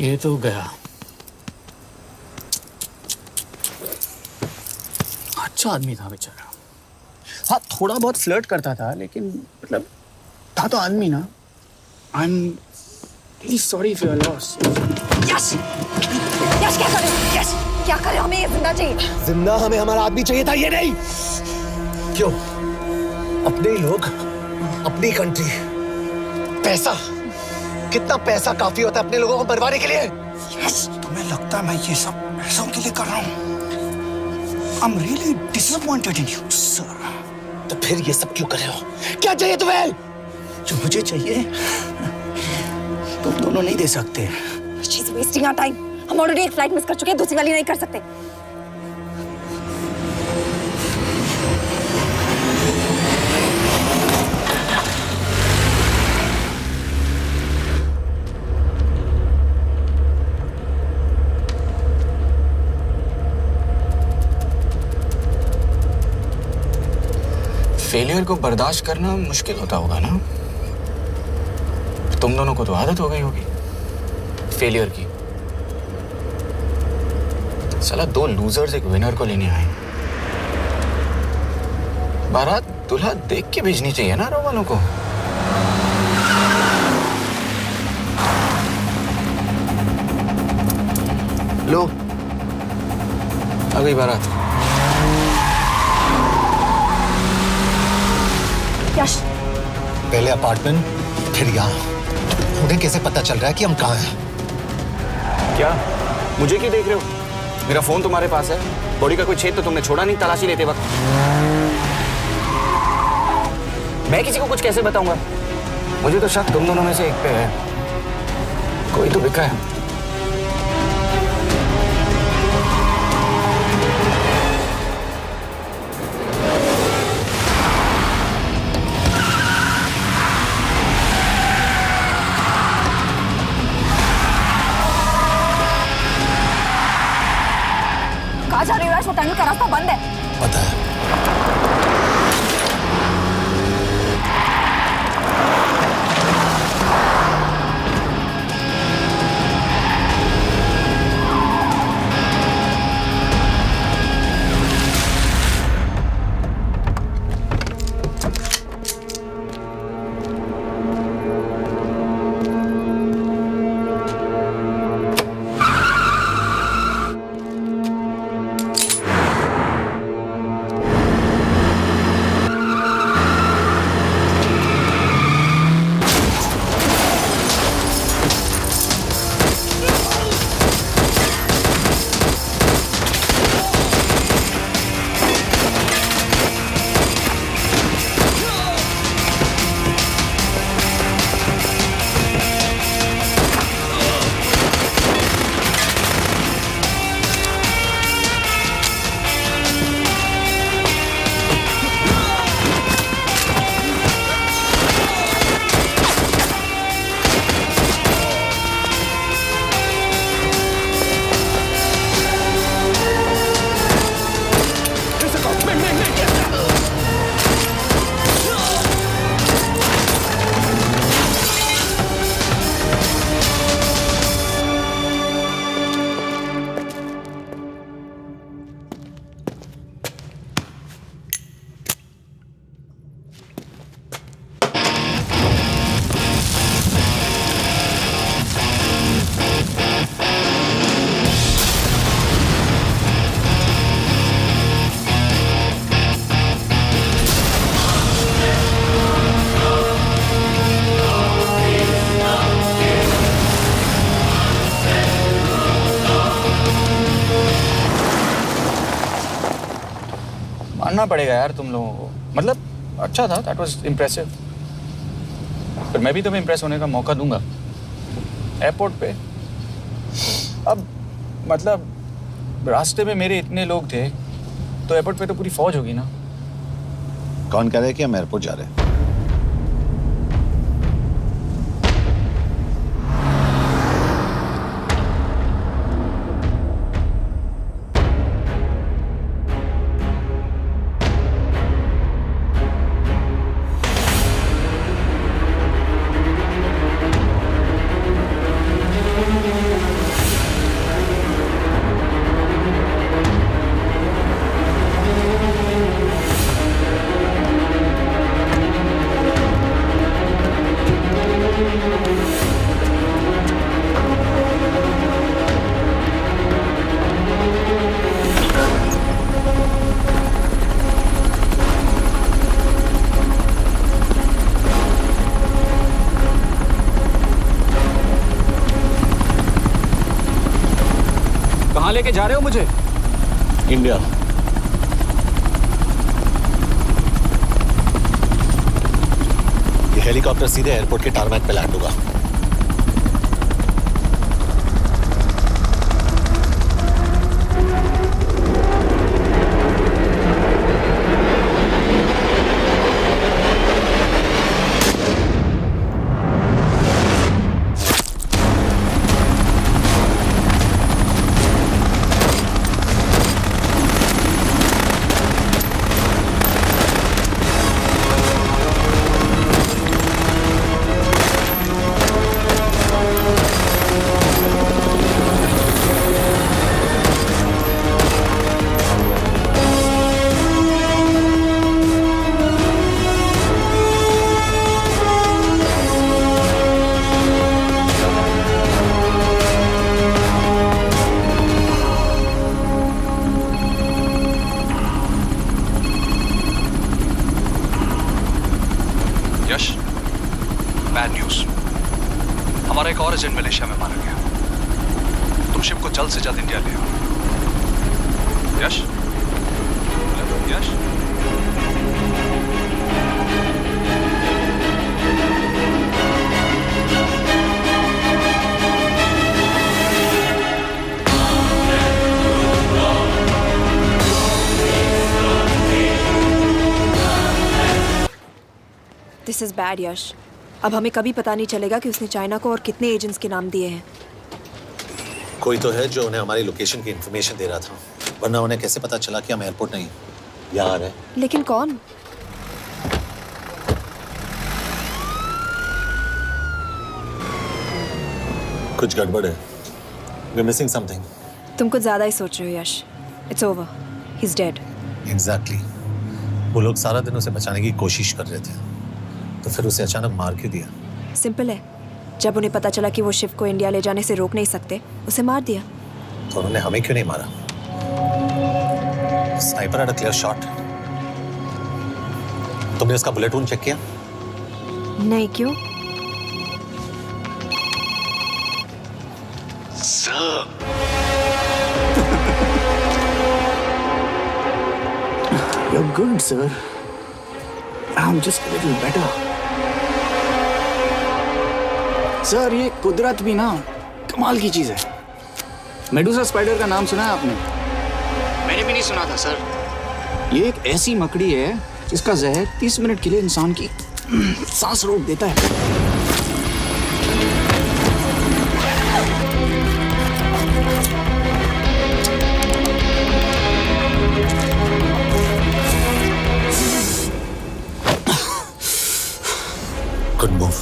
ये तो गया। अच्छा आदमी था बेचारा। हाँ, थोड़ा बहुत फ्लर्ट करता था, लेकिन मतलब था तो आदमी ना। I am really sorry for your loss. Yash! Yash क्या करे? यश क्या करे? हमें ये जिंदा चाहिए। जिंदा हमें हमारा आदमी चाहिए था, ये नहीं। क्यों? अपने ही लोग, अपनी कंट्री, पैसा। कितना पैसा काफी होता है अपने लोगों को मरवाने के लिए? यस, तुम्हें लगता है मैं ये सब पैसों के लिए कर रहा हूँ? I'm really disappointed in you, sir. तो फिर ये सब क्यों कर रहे हो? क्या चाहिए तुम्हें? जो मुझे चाहिए तुम दोनों नहीं दे सकते। She's wasting our time. हम ऑलरेडी एक फ्लाइट मिस कर चुके हैं, दूसरी वाली नहीं कर सकते। फेलियर को बर्दाश्त करना मुश्किल होता होगा ना? तुम दोनों को तो आदत हो गई होगी फेलियर की। साला 2 लूजर्स एक विनर को लेने आए। बारात दूल्हा देख के भेजनी चाहिए ना रो वालों को। लो, आ गई बारात। यश, पहले अपार्टमेंट, फिर यहाँ। उन्हें कैसे पता चल रहा है कि हम कहाँ हैं? क्या मुझे क्यों देख रहे हो? मेरा फोन तुम्हारे पास है, बॉडी का कोई छेद तो तुमने छोड़ा नहीं तलाशी लेते वक्त। मैं किसी को कुछ कैसे बताऊंगा? मुझे तो शक तुम दोनों में से एक पे है, कोई तो बिका है। कहाँ जा रही हो यश? वो टनल का रास्ता बंद है। पता है। मानना पड़ेगा यार तुम लोगों को, मतलब अच्छा था, दैट वाज इम्प्रेसिव। पर मैं भी तुम्हें इम्प्रेस होने का मौका दूंगा एयरपोर्ट पे। अब मतलब रास्ते में मेरे इतने लोग थे तो एयरपोर्ट पे तो पूरी फौज होगी ना। कौन कह रहा है कि हम एयरपोर्ट जा रहे हैं? कहाँ लेके जा रहे हो मुझे? इंडिया। ये हेलीकॉप्टर सीधे एयरपोर्ट के टारमैक पे लैंड होगा। हमारा एक और एजेंट मलेशिया में मारा गया। तुम शिव को जल्द से जल्द इंडिया ले आओ। यश, यश। दिस इज बैड यश। अब हमें कभी पता नहीं चलेगा कि उसने चाइना को और कितने एजेंट्स के नाम दिए हैं। कोई तो है जो उन्हें हमारी लोकेशन की इंफॉर्मेशन दे रहा था, वरना उन्हें कैसे पता चला कि हम एयरपोर्ट नहीं यहाँ आ रहे हैं? लेकिन कौन? कुछ गड़बड़ है। We're missing something. तुम कुछ ज्यादा ही सोच रहे हो Yash. It's over, he is dead. Exactly. वो लोग सारा दिन उसे बचाने की कोशिश कर रहे थे, तो फिर उसे अचानक मार क्यों दिया? सिंपल है, जब उन्हें पता चला कि वो शिव को इंडिया ले जाने से रोक नहीं सकते, उसे मार दिया। तो उन्होंने हमें क्यों नहीं मारा? Sniper had a clear shot. तुमने उसका बुलेट वूंड चेक किया? नहीं, क्यों? You're good, sir. I'm just a little better. Sir, ये कुदरत भी ना कमाल की चीज है। मेडुसा स्पाइडर का नाम सुना है आपने? मैंने भी नहीं सुना था सर। ये एक ऐसी मकड़ी है जिसका जहर 30 मिनट के लिए इंसान की सांस रोक देता है। गुड मूव,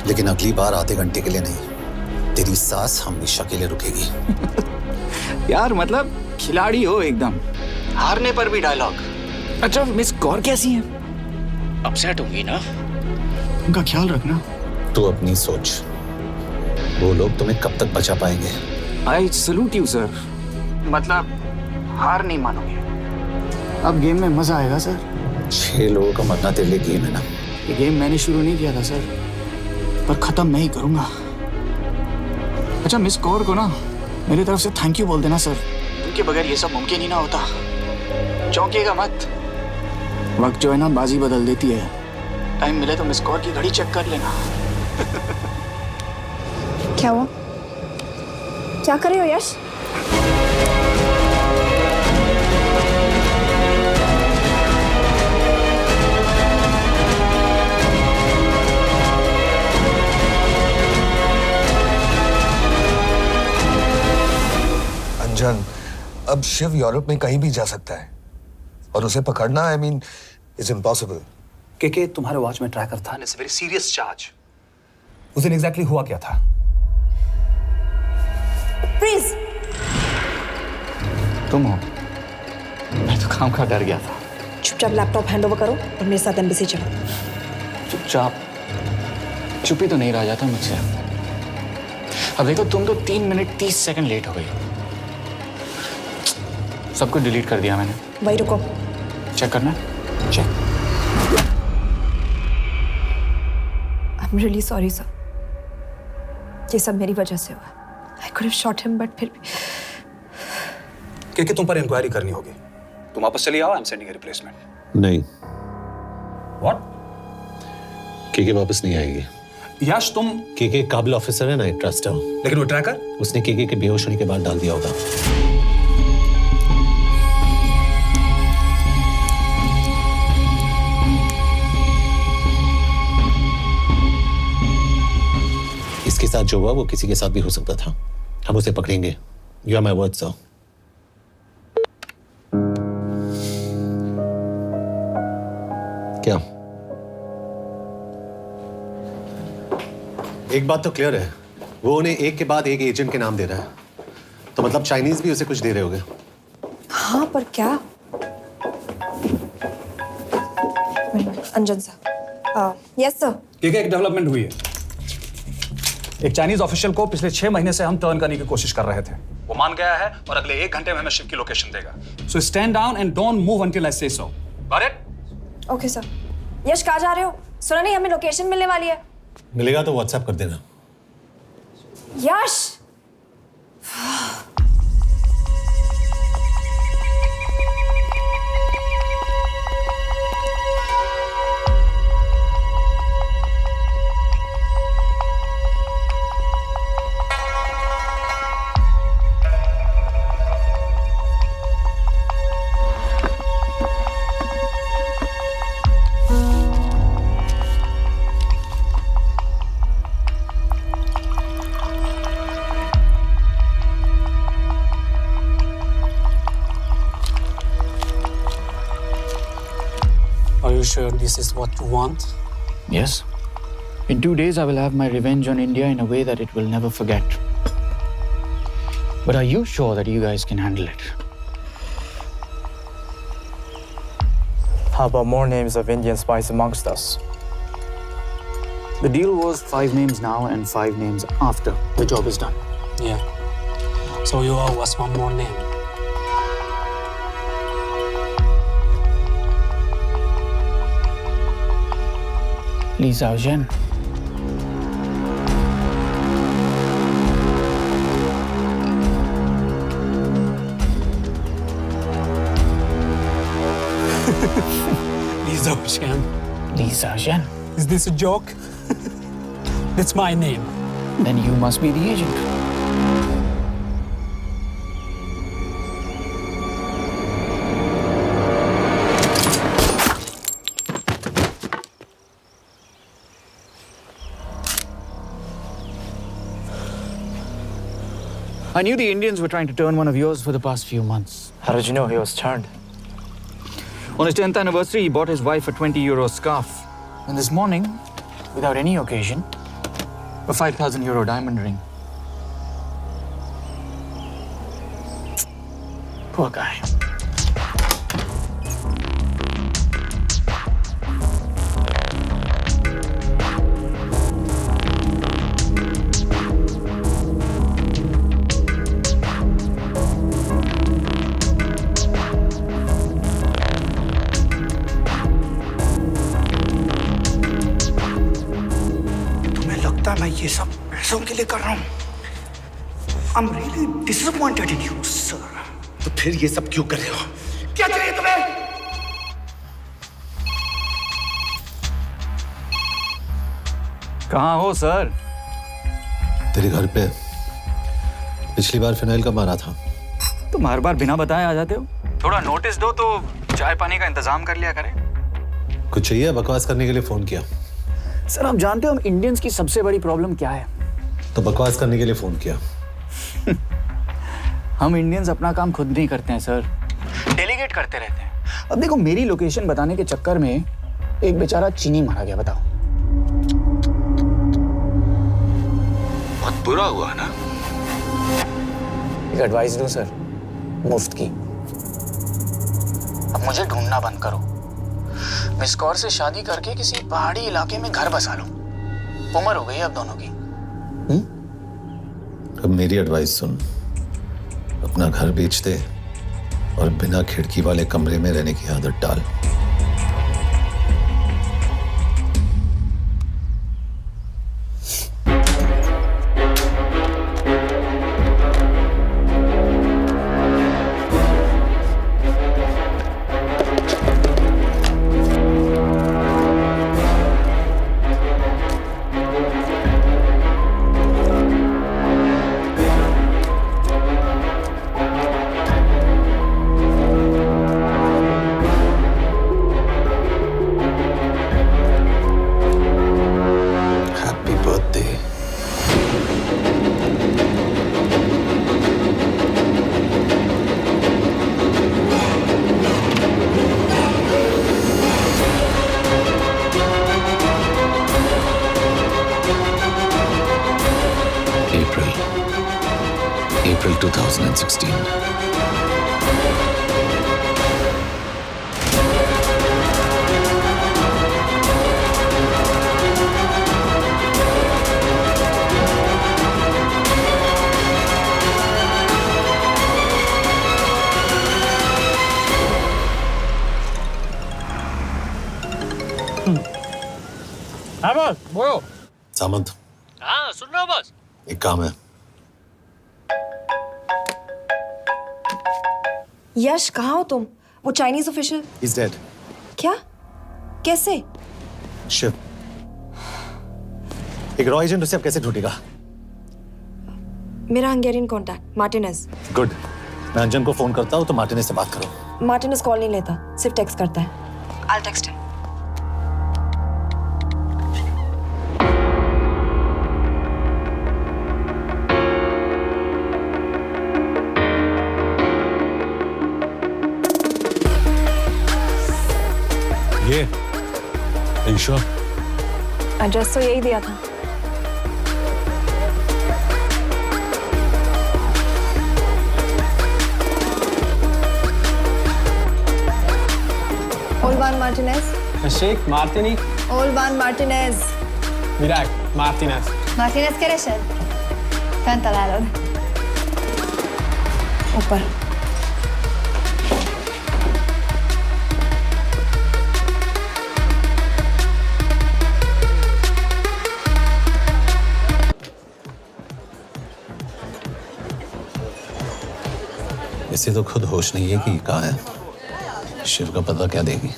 लेकिन अगली बार आधे घंटे के लिए नहीं, तेरी सांस हमेशा के लिए रुकेगी। यार मतलब खिलाड़ी हो एकदम, हारने पर भी डायलॉग। अच्छा, मिस कौर कैसी हैं? अपसेट होंगी ना, उनका ख्याल रखना। तू अपनी सोच, वो लोग तुम्हें कब तक बचा पाएंगे? I salute you sir. मतलब हार नहीं मानोगे। अब गेम में मजा आएगा सर। 6 लोगों का मरना तेरे लिए गेम है ना? ये गेम मैंने शुरू नहीं किया था सर, पर खत्म मैं ही करूंगा। अच्छा, मिस कौर को ना मेरी तरफ से थैंक यू बोल देना सर। उनके बगैर ये सब मुमकिन ही ना होता। चौंकिएगा मत, वक्त जो है ना बाजी बदल देती है। टाइम मिले तो मिस कौर की घड़ी चेक कर लेना। क्या हुआ? क्या कर रहे हो यश? अंजन, अब शिव यूरोप में कहीं भी जा सकता है और उसे पकड़ना, आई मीन, इज इम्पॉसिबल। के तुम्हारे वॉच में ट्रैकर था, इट्स वेरी सीरियस चार्ज। उस दिन एग्जैक्टली हुआ क्या था? प्लीज। तुम हो? मैं तो काम का डर गया था। चुपचाप लैपटॉप हैंड ओवर करो और मेरे साथ एम्बेसी चलो। चुपचाप? चुप ही तो नहीं रहा जाता मुझसे। अब देखो, तुम तो 3 मिनट 30 सेकंड लेट हो गई। सब कुछ डिलीट कर दिया मैंने। वही रुको, चेक करना? Check. I am really sorry sir, ये सब मेरी वजह से हुआ। I could have shot him, but फिर भी। के तुम पर इंक्वायरी करनी होगी। तुम वापस चली आओ, I am sending a replacement. नहीं। व्हाट? के वापस नहीं आएगी। यश, तुम के काबिल ऑफिसर है ना, ट्रस्ट है। लेकिन वो ट्रैकर? उसने के बेहोश होने के बाद डाल दिया होगा। इसके साथ जो हुआ वो किसी के साथ भी हो सकता था। हम उसे पकड़ेंगे। You are my word sir. क्या? एक बात तो क्लियर है, वो उन्हें एक के बाद एक एजेंट के नाम दे रहा है, तो मतलब चाइनीज भी उसे कुछ दे रहे होंगे। हाँ, पर क्या? अंजन सर। Yes sir. एक डेवलपमेंट हुई है। एक चाइनीज ऑफिशियल को पिछले 6 महीने से हम टर्न करने की कोशिश कर रहे थे। वो मान गया है और अगले 1 घंटे में हमें शिव की लोकेशन देगा। So stand down and don't move until I say so. Got it? Okay sir. Yash, कहाँ जा रहे हो? सुना नहीं, हमें लोकेशन मिलने वाली है। मिलेगा तो व्हाट्सएप कर देना। यश Are you sure this is what you want? Yes. In 2 days, I will have my revenge on India in a way that it will never forget. But are you sure that you guys can handle it? How about more names of Indian spies amongst us? The deal was 5 names now and 5 names after the job is done. Yeah. So you owe us one more name. Li Xiaozhen. Li Xiaozhen. Li Xiaozhen. Is this a joke? That's my name. Then you must be the agent. I knew the Indians were trying to turn one of yours for the past few months. How did you know he was turned? On his 10th anniversary, he bought his wife a 20 euro scarf. And this morning, without any occasion, a 5,000 euro diamond ring. Poor guy. मैं ये सब पैसों के लिए कर रहा हूँ। I'm really disappointed in you, sir. तो फिर ये सब क्यों कर रहे हो? क्या चाहिए तुम्हें? कहाँ हो सर? तेरे घर पे पिछली बार फिनाइल का मारा था। तुम हर बार बिना बताए आ जाते हो। थोड़ा नोटिस दो तो चाय पानी का इंतजाम कर लिया करें। कुछ चाहिए? बकवास करने के लिए फोन किया। सर आप जानते हो हम इंडियंस की सबसे बड़ी प्रॉब्लम क्या है? तो बकवास करने के लिए फोन किया। हम इंडियंस अपना काम खुद नहीं करते हैं सर, डेलीगेट करते रहते हैं। अब देखो मेरी लोकेशन बताने के चक्कर में एक बेचारा चीनी मारा गया, बताओ। बहुत बुरा हुआ ना? एक एडवाइस दूं सर, मुफ्त की। अब मुझे ढूंढना बंद करो। मिस कौर से शादी करके किसी पहाड़ी इलाके में घर बसा लो। उम्र हो गई अब दोनों की। अब मेरी एडवाइस सुन, अपना घर बेच दे और बिना खिड़की वाले कमरे में रहने की आदत डाल। April 2016. हाँ बस बोलो। सामंत, हाँ सुन रहा हूँ बस। एक काम है। यश कहाँ हो तुम? वो चाइनीज ऑफिशियल He's dead. क्या? कैसे? शिव, एक रॉ एजेंट उसे अब कैसे ढूंढेगा? मेरा हंगेरियन कॉन्टैक्ट मार्टिनेज। गुड, मैं अंजन को फोन करता हूँ तो मार्टिनेज से बात करो। मार्टिनेज कॉल नहीं लेता, सिर्फ टेक्स्ट करता है। I'll text him. ये sure? एड्रेस तो यही दिया था। Olvan Martinez. Sheikh Martini. Olvan Martinez. Virak Martinez. Martinez keresed? Fent találod. ऊपर। इसे तो खुद होश नहीं है कि कहाँ है। शिव का पता क्या देगी?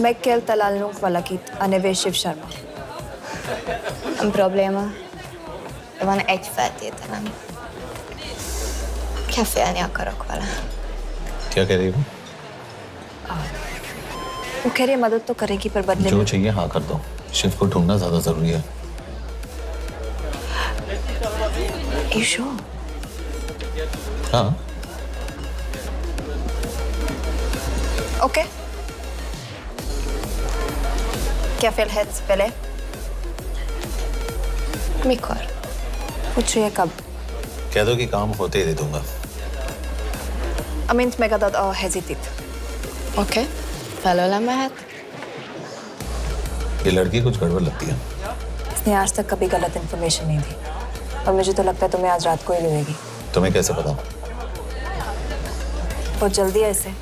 Megkél találnunk valakit, a neve Shiv Sharma. Probléma. Van egy feltételem. Kefélni akarok vele. क्या कह रही हो? वो कह रही है मदद तो करेगी पर बदले जो में। चाहिए हाँ कर दो। शिव को ढूंढना ज्यादा जरूरी है। You sure? हाँ। Okay. Kefél hetsz vele? Mikor? पूछ रही है कब? कह दो कि काम होते ही दे दूंगा। Amint megadod a hezitit. Oké. Felőlem mehet? ये लड़की कुछ गड़बड़ लगती है। इसने आज तक कभी गलत इन्फॉर्मेशन नहीं दी और मुझे तो लगता है तुम्हें आज रात को ही मिलेगी। तुम्हें कैसे पता? बहुत जल्दी है इसे।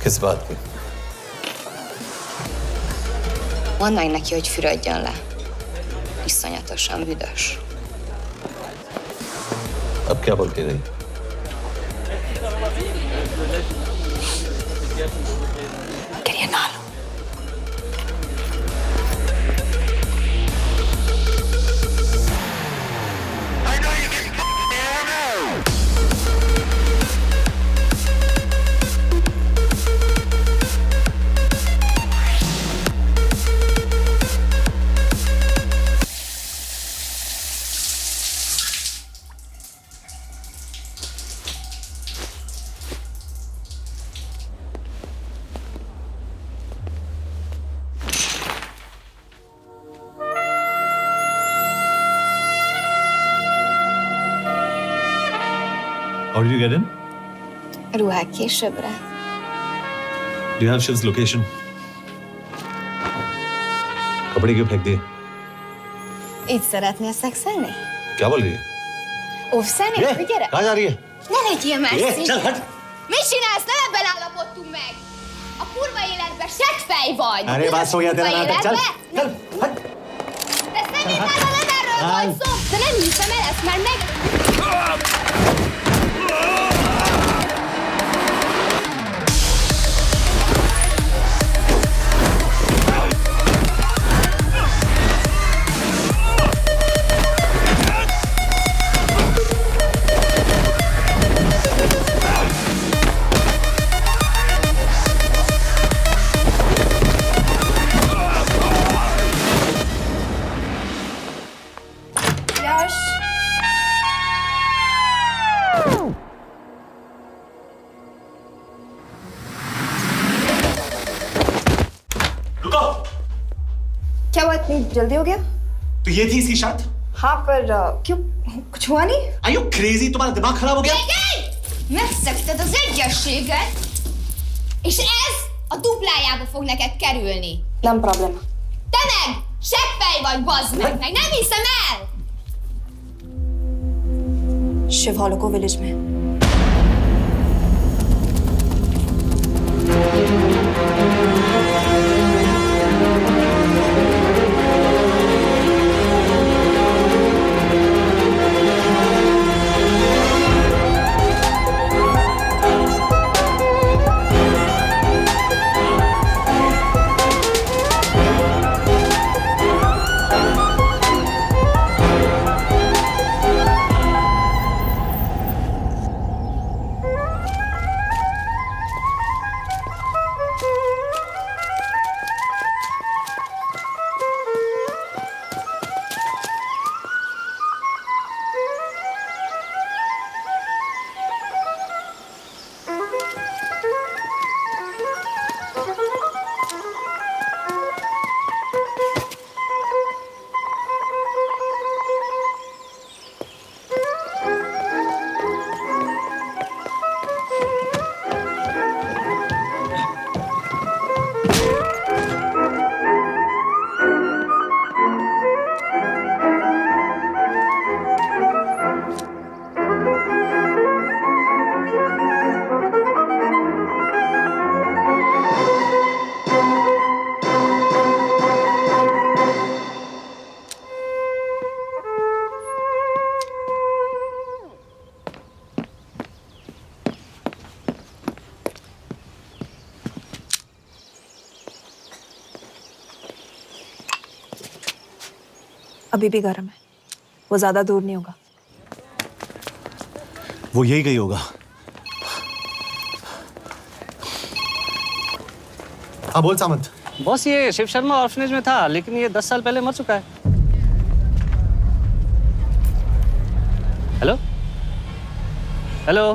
किस बात की? Mondd meg neki, hogy fürödjön le. Iszonyatosan büdös. अब क्या बोल के गई? करिए ना लो। How did you get in? Ruhák későbbre. Do you have Shiv's location? कपड़े क्यों फेंक दिए? Így szeretnél szexelni? क्या बोल रही है? Óvszeni? Gyere! कहाँ जा रही है? Ne legyél messzi! चल हट! Mit csinálsz? Nem ebben állapodtunk meg! A kurva életben seggfej vagy! अरे बात हो गया तेरा नाटक, चल चल हट। De szerintem nem erről van szó! De nem hiszem el ezt, mert meg... यश। रुको। क्या हुआ इतनी जल्दी हो गया? तो ये थी इसकी शर्त? हाँ पर क्यों कुछ हुआ नहीं? Are you crazy? तुम्हारा दिमाग खराब हो गया? Megszegted az egyességet, és ez a duplájába fog neked kerülni. Nem probléma. Te meg seggfej vagy, bazd meg nem hiszem el! Shiv हॉलोको विलेज में। अभी भी गर्म है, वो ज्यादा दूर नहीं होगा। वो यही गई होगा। हाँ बोल सामंत। बॉस ये शिव शर्मा ऑर्फनेज में था, लेकिन ये 10 साल पहले मर चुका है। Hello hello.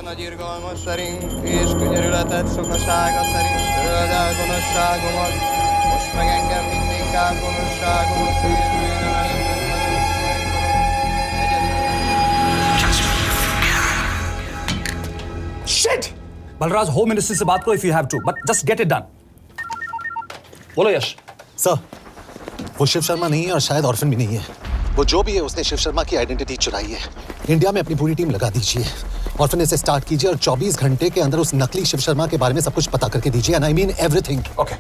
Nagy irgalmas szerint és könyörületet sokasága szerint töröld el gonoszságomat, most meg engem mindinkább gonoszságomat Shit! Balraj, home ministry से बात करो if you have to, but just get it done. बोलो यश। सर, वो शिव शर्मा नहीं है और शायद ऑर्फन भी नहीं है। वो जो भी है उसने शिव शर्मा की आइडेंटिटी चुराई है। इंडिया में अपनी पूरी टीम लगा दीजिए, ऑर्फनेज से स्टार्ट कीजिए और 24 घंटे के अंदर उस नकली शिव शर्मा के बारे में सब कुछ पता करके दीजिए। And I mean everything. Okay.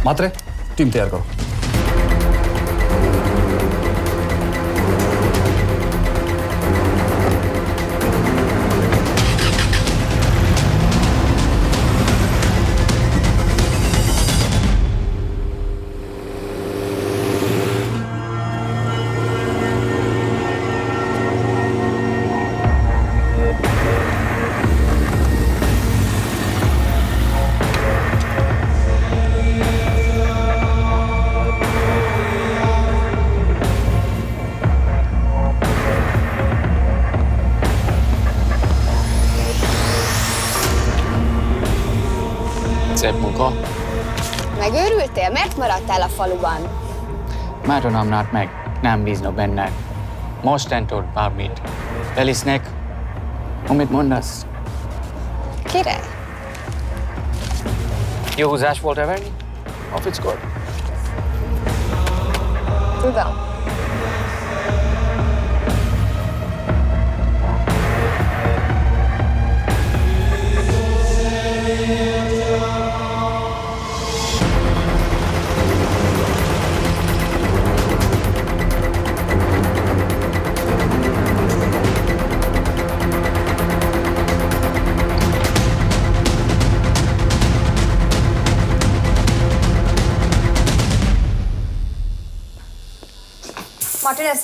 Matre, team तैयार करो। Szép munka. Megőrültél? Miért maradtál a faluban? Mert nem nárt meg, nem bíznak benned. Mostantól bármit. Elisznek, amit mondasz. Király. Jó húzás volt-e verni? A fickót? Tudom. Martinez,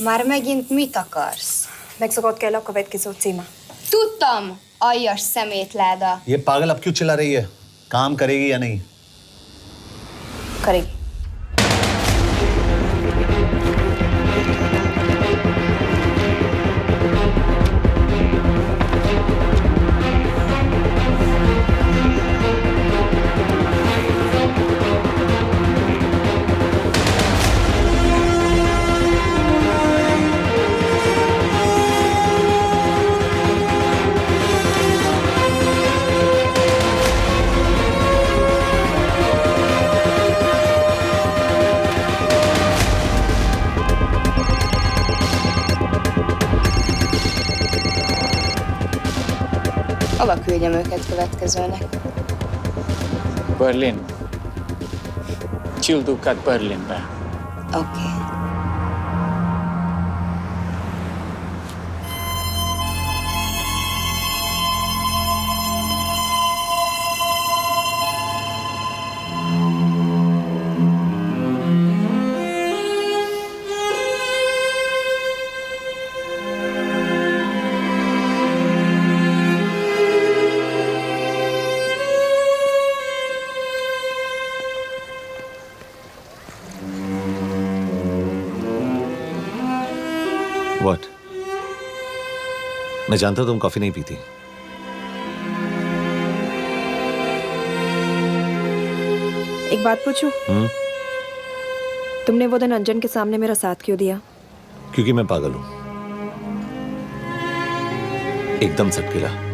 Már megint mit akarsz? megszokott kell a következő címe. Tudtam, aljas szemétláda. ये पागल अब क्यों चिल्ला रही है? काम करेगी या नहीं? करेगी। Hova küldjem őket következőnek? Berlin. Küldőket Berlinbe. Oké. मैं जानता तुम कॉफी नहीं पीती। एक बात पूछूं? तुमने वो दिन अंजन के सामने मेरा साथ क्यों दिया? क्योंकि मैं पागल हूं, एकदम सटकेला। –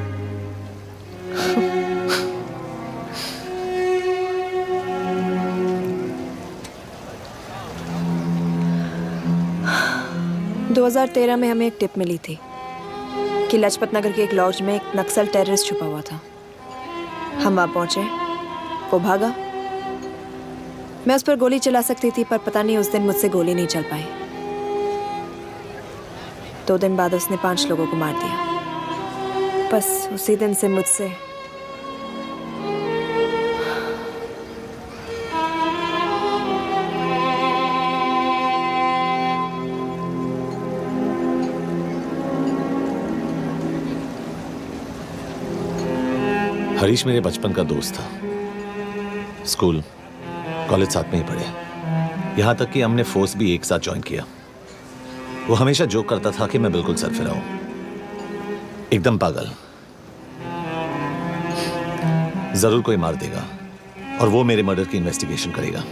2013 में हमें एक टिप मिली थी कि लाजपत नगर के एक लॉज में एक नक्सल टेररिस्ट छुपा हुआ था। हम वहां पहुंचे, वो भागा। मैं उस पर गोली चला सकती थी, पर पता नहीं उस दिन मुझसे गोली नहीं चल पाई। 2 दिन बाद उसने 5 लोगों को मार दिया। बस उसी दिन से मुझसे हरीश मेरे बचपन का दोस्त था। स्कूल कॉलेज साथ में ही पढ़े, यहां तक कि हमने फोर्स भी एक साथ ज्वाइन किया। वो हमेशा जोक करता था कि मैं बिल्कुल सरफिरा हूं, एकदम पागल। जरूर कोई मार देगा और वो मेरे मर्डर की इन्वेस्टिगेशन करेगा।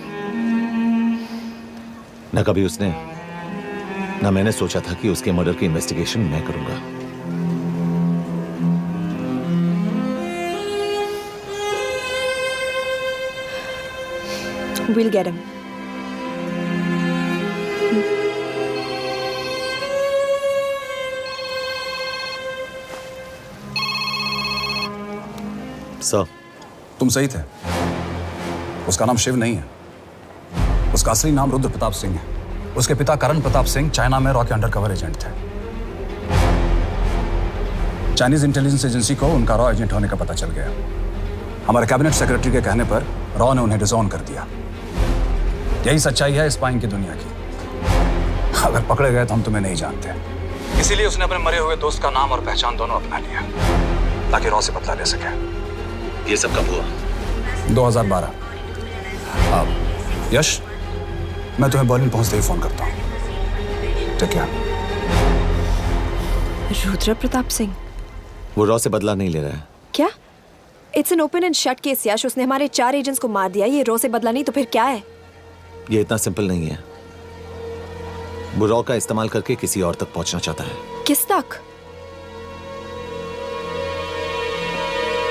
न कभी उसने न मैंने सोचा था कि उसके मर्डर की इन्वेस्टिगेशन मैं करूंगा। We'll get him. सर, तुम सही थे। उसका नाम शिव नहीं है, उसका असली नाम रुद्र प्रताप सिंह है। उसके पिता करण प्रताप सिंह चाइना में रॉ के अंडरकवर एजेंट थे। चाइनीज इंटेलिजेंस एजेंसी को उनका रॉ एजेंट होने का पता चल गया। हमारे कैबिनेट सेक्रेटरी के कहने पर रॉ ने उन्हें डिसऑन कर दिया। यही सच्चाई है स्पाइंग की दुनिया की। अगर पकड़े गए तो हम तुम्हें नहीं जानते, इसीलिए उसने अपने मरे हुए दोस्त का नाम और पहचान दोनों अपना लिया ताकि रॉ से बदला ले सके। ये सब कब हुआ? 2012। अब यश, मैं तुम्हें बर्लिन पहुंचते ही फोन करता हूँ। ठीक है? रुद्र प्रताप सिंह वो रॉ से बदला नहीं ले रहा है। क्या? It's an open and shut case Yash. उसने हमारे 4 एजेंट्स को मार दिया। ये रॉ से बदला नहीं तो फिर क्या है? ये इतना सिंपल नहीं है। वो रॉ का इस्तेमाल करके किसी और तक पहुंचना चाहता है। किस तक?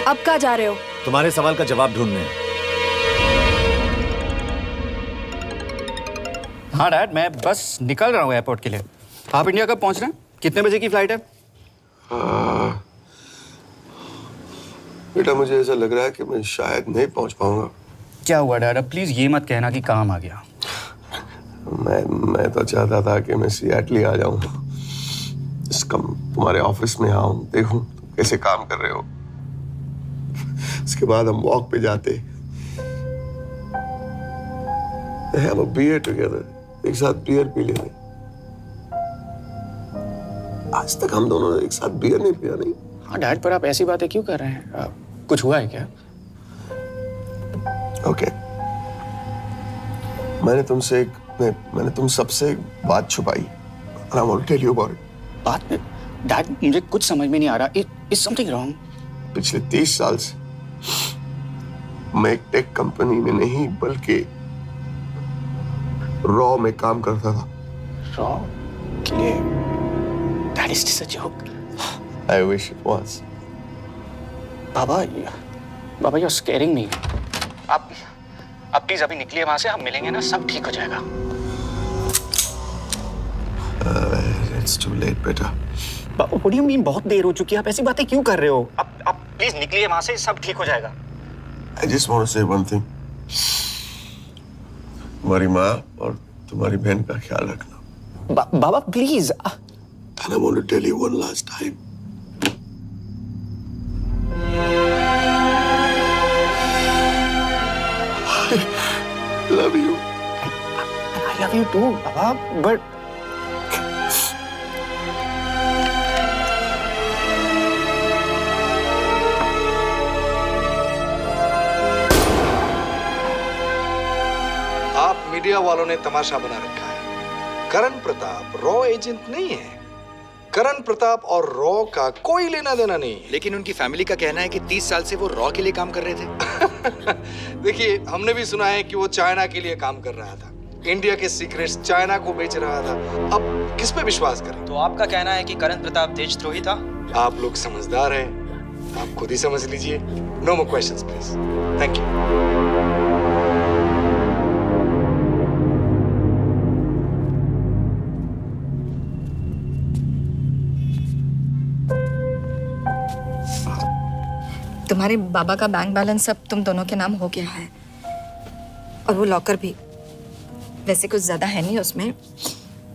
अब कहाँ जा रहे हो? तुम्हारे सवाल का जवाब ढूंढने। हाँ डैड, मैं बस निकल रहा हूँ एयरपोर्ट के लिए। आप इंडिया कब पहुंच रहे हैं? कितने बजे की फ्लाइट है? बेटा, मुझे ऐसा लग रहा है कि मैं शायद नहीं पहुंच पाऊंगा। क्या हुआ डैड? अब प्लीज ये मत कहना कि काम आ गया। मैं तो चाहता था कि मैं सियाटल ही आ जाऊं, तुम्हारे ऑफिस में आऊं, देखूं तुम कैसे काम कर रहे हो। उसके बाद हम वॉक पे जाते, have a beer together, एक साथ बियर पी लेते। आज तक हम दोनों ने एक साथ बियर नहीं पिया। नहीं? हाँ डैड, पर आप ऐसी बातें क्यों कर रहे हैं? कुछ हुआ है क्या? ओके, मैंने तुम सबसे एक बात छुपाई। And I want to tell you about it. बात में डैड, मुझे कुछ समझ में नहीं आ रहा। Is something wrong? पिछले 30 साल से मैं एक टेक कंपनी में नहीं बल्कि रॉ में काम करता था। रॉ के लिए? That is just a joke. I wish it was. Baba, you're scaring me. आप प्लीज अभी निकलिए वहां से, आप मिलेंगे ना, सब ठीक हो जाएगा। It's too late, बेटा। What do you mean बहुत देर हो चुकी है? आप ऐसी बातें क्यों कर रहे हो? आप प्लीज निकलिए वहां से, सब ठीक हो जाएगा। I just want to say one thing. तुम्हारी माँ और तुम्हारी बहन का ख्याल रखना। बाबा please. And I want to tell you one last time. I love you. I love you too, Baba, but आप मीडिया वालों ने तमाशा बना रखा है। करण प्रताप रॉ एजेंट नहीं है। करण प्रताप और रॉ का कोई लेना देना नहीं है। लेकिन उनकी फैमिली का कहना है कि 30 साल से वो रॉ के लिए काम कर रहे थे। देखिए, हमने भी सुना है कि वो चाइना के लिए काम कर रहा था, इंडिया के सीक्रेट्स चाइना को बेच रहा था। अब किस पे विश्वास करें? तो आपका कहना है कि करण प्रताप देशद्रोही था? आप लोग समझदार हैं, आप खुद ही समझ लीजिए। No more questions please. Thank you. तुम्हारे बाबा का बैंक बैलेंस अब तुम दोनों के नाम हो गया है, और वो लॉकर भी। वैसे कुछ ज्यादा है नहीं उसमें,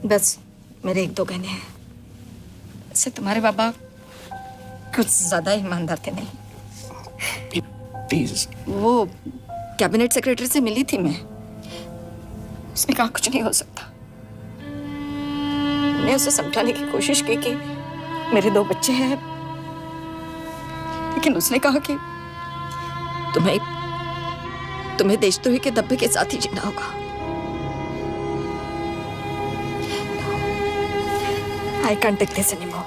बस मेरे 1-2 गहने हैं। वैसे तुम्हारे बाबा कुछ ज्यादा ईमानदार थे नहीं। प्लीज। वो कैबिनेट सेक्रेटरी से मिली थी मैं, उसने कहा कुछ नहीं हो सकता। मैंने उसे समझाने की कोशिश की कि मेरे 2 बच्चे हैं, लेकिन उसने कहा कि तुम्हें देशद्रोही के दब्बे के साथ ही जीना होगा। I can't take this anymore.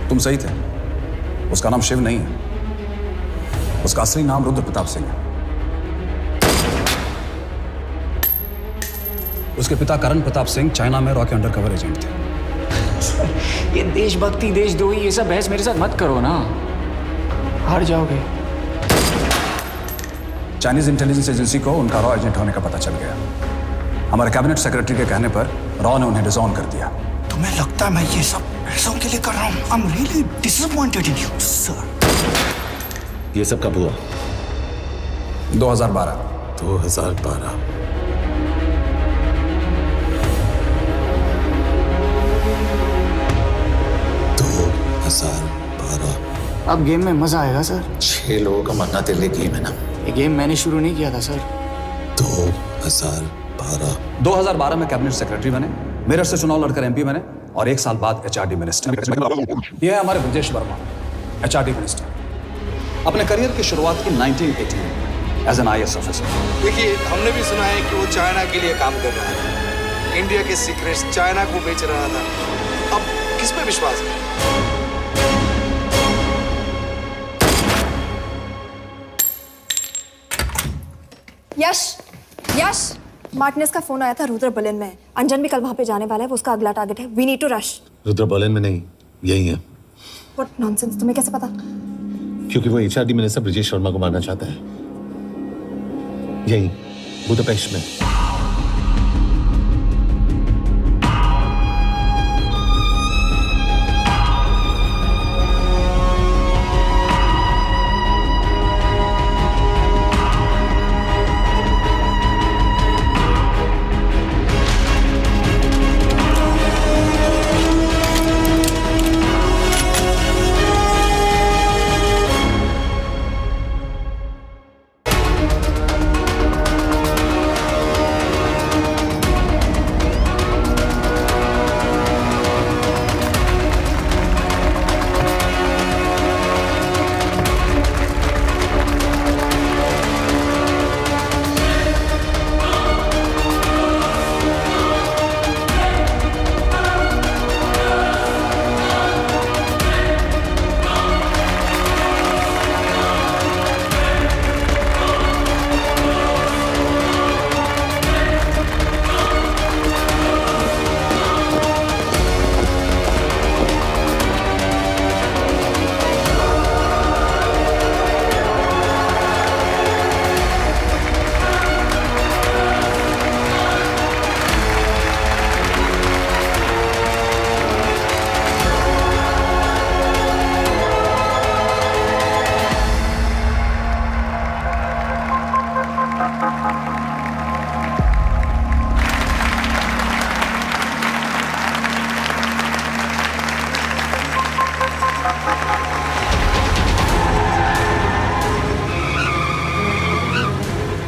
तुम सही थे, उसका नाम शिव नहीं है, उसका असली नाम रुद्र प्रताप सिंह है। उसके पिता करण प्रताप सिंह चाइना में रॉ के अंडरकवर एजेंट थे। ये देशभक्ति देशद्रोही ये सब बहस मेरे साथ मत करो ना, हार जाओगे। चाइनीज इंटेलिजेंस एजेंसी को उनका रॉ एजेंट होने का पता चल गया। हमारे कैबिनेट सेक्रेटरी के कहने पर रॉ ने उन्हें डिसऑन कर दिया। तुम्हें लगता है मैं ये सब पैसों के लिए कर रहा हूँ? I'm really disappointed in you, sir. ये सब कब हुआ? 2012। 2012। अब गेम में मजा आएगा सर। 6 लोगों का मरना तेरे लिए गेम है ना? ये गेम मैंने शुरू नहीं किया था सर। 2012। 2012 में कैबिनेट सेक्रेटरी बने, मेरठ से चुनाव लड़कर एमपी बने, और 1 साल बाद एचआरडी मिनिस्टर। ये है हमारे ब्रजेश वर्मा, एचआरडी मिनिस्टर। अपने करियर की शुरुआत की 1980 में एज एन IAS ऑफिसर। देखिए, हमने भी सुना है कि वो चाइना के लिए काम कर रहा था, इंडिया के सीक्रेट्स चाइना को बेच रहा था। अब किस पे विश्वास करें? यश, मार्टिनेस का फोन आया था रुद्र बर्लिन में। अंजन भी कल वहां पे जाने वाला है, वो उसका अगला टारगेट है। We need to rush. Rudra Berlin में नहीं, यही है। व्हाट नॉनसेंस, तुम्हें कैसे पता? क्योंकि वो एचआरडी मिनिस्टर ब्रजेश शर्मा को मारना चाहता है, यही बुदापेस्ट में।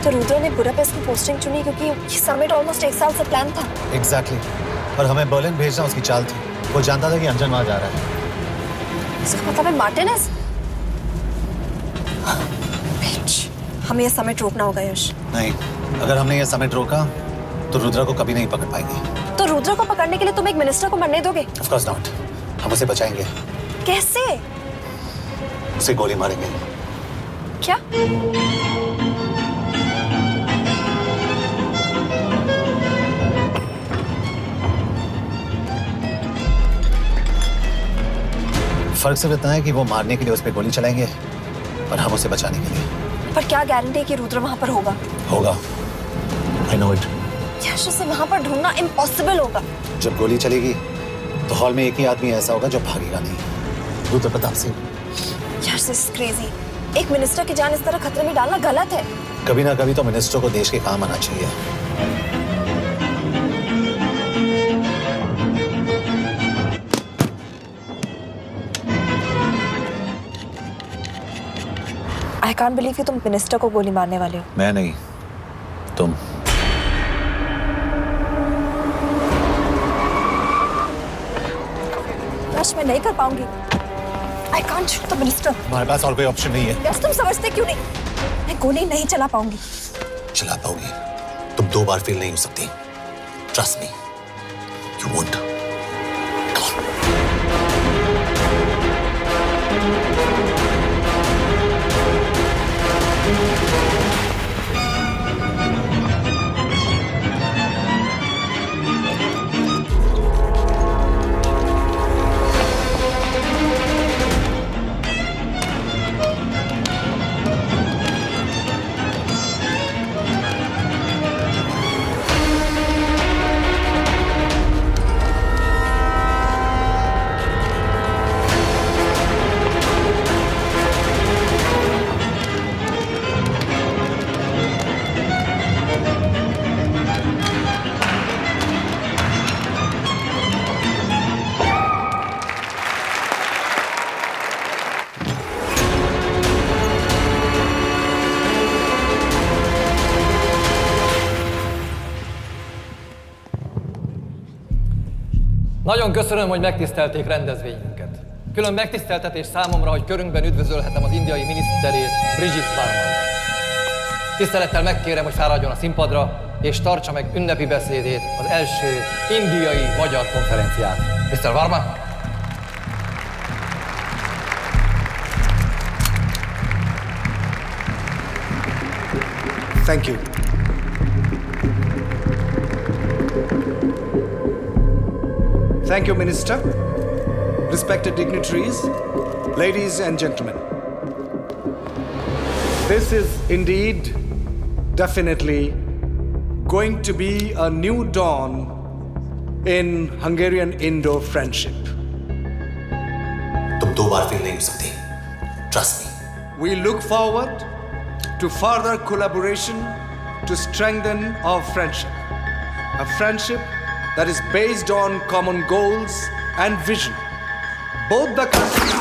तो रुद्र ने बुडापेस्ट की पोस्टिंग चुनी क्योंकि ये समिट ऑलमोस्ट 1 साल से प्लान था। एग्जैक्टली और हमें बर्लिन भेजना उसकी चाल थी। वो जानता था कि अंजन वहां जा रहा है। इसका मतलब है मार्टिनेज। हमें ये समिट रोकना होगा यश। नहीं, अगर हमने ये समिट रोका तो रुद्रा को कभी नहीं पकड़ पाएंगे। तो रुद्र को पकड़ने के लिए तुम एक मिनिस्टर को मरने दोगे? Of course not. हम उसे बचाएंगे। कैसे? उसे गोली मारेंगे। क्या? फर्क सिर्फ इतना है कि वो मारने के लिए उस पर गोली चलाएंगे और हम उसे बचाने के लिए। पर क्या गारंटी है कि रुद्र वहां पर होगा? होगा। I know it। यश, उसे वहां पर ढूंढना इम्पॉसिबल होगा। जब गोली चलेगी तो हॉल में एक ही आदमी ऐसा होगा जो भागेगा नहीं। रुद्र प्रताप सिंह। यश, दिस इज क्रेजी। एक मिनिस्टर की जान इस तरह खतरे में डालना गलत है। कभी ना कभी तो मिनिस्टर को देश के काम आना चाहिए। आई कांट बिलीव कि तुम मिनिस्टर को गोली मारने वाले हो। मैं नहीं, तुम। यश, मैं नहीं कर पाऊंगी। I can't shoot the minister. हमारे पास और कोई ऑप्शन नहीं है। यश, तुम समझते क्यों नहीं? मैं गोली नहीं चला पाऊंगी। चला पाओगी। तुम 2 बार फेल नहीं हो सकती। Trust me, you won't. Nagyon köszönöm, hogy megtisztelték rendezvényünket. Külön megtiszteltetés számomra, hogy körünkben üdvözölhetem az indiai miniszterét, Brigitte Varma. Tisztelettel megkérem, hogy fáradjon a színpadra, és tartsa meg ünnepi beszédét az első indiai-magyar konferenciát. Mr. Varma? Thank you. Thank you, Minister. Respected dignitaries, ladies and gentlemen. This is indeed, definitely, going to be a new dawn in Hungarian-Indo friendship. तुम 2 बार fail नहीं हो सकती। Trust me. We look forward to further collaboration to strengthen our friendship. A friendship that is based on common goals and vision. Both the countries...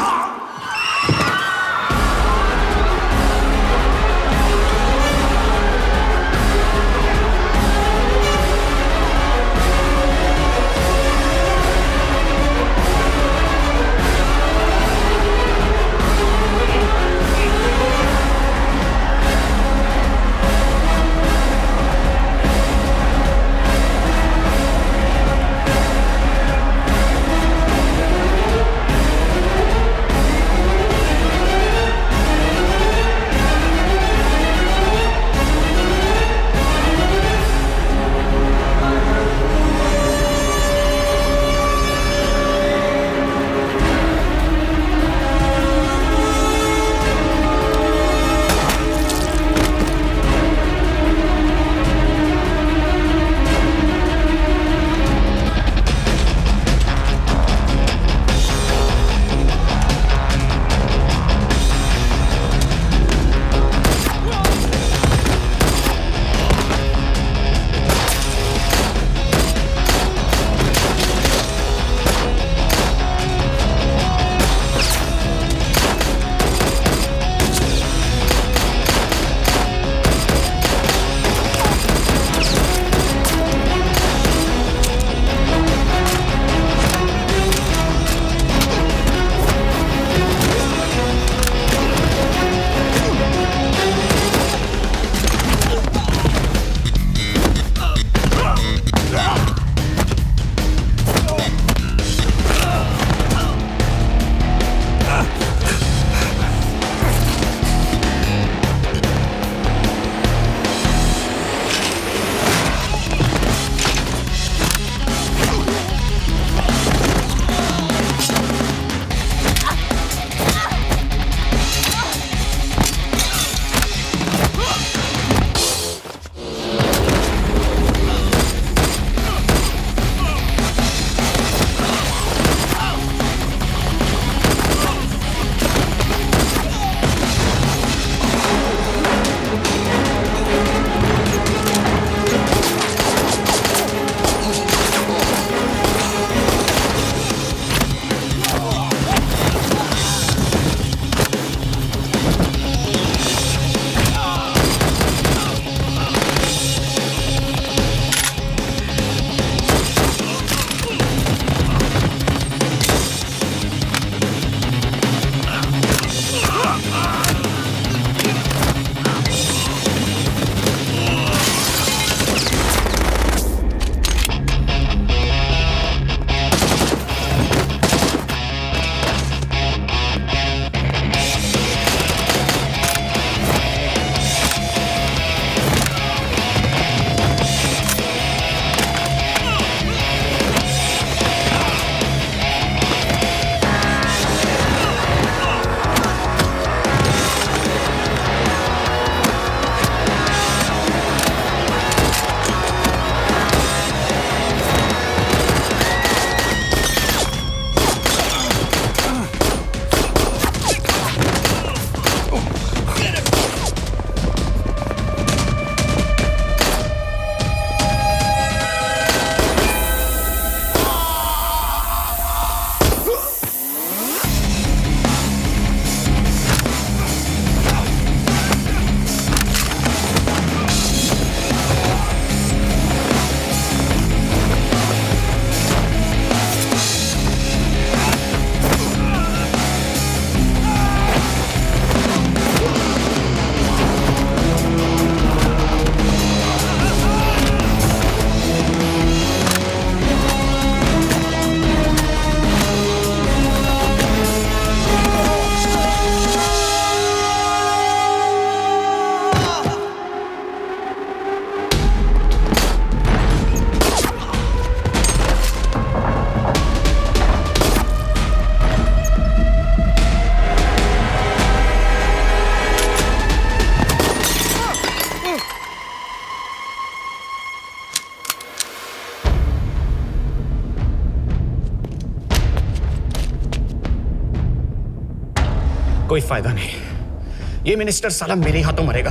कोई फायदा नहीं। ये minister साला मेरे हाथों मरेगा।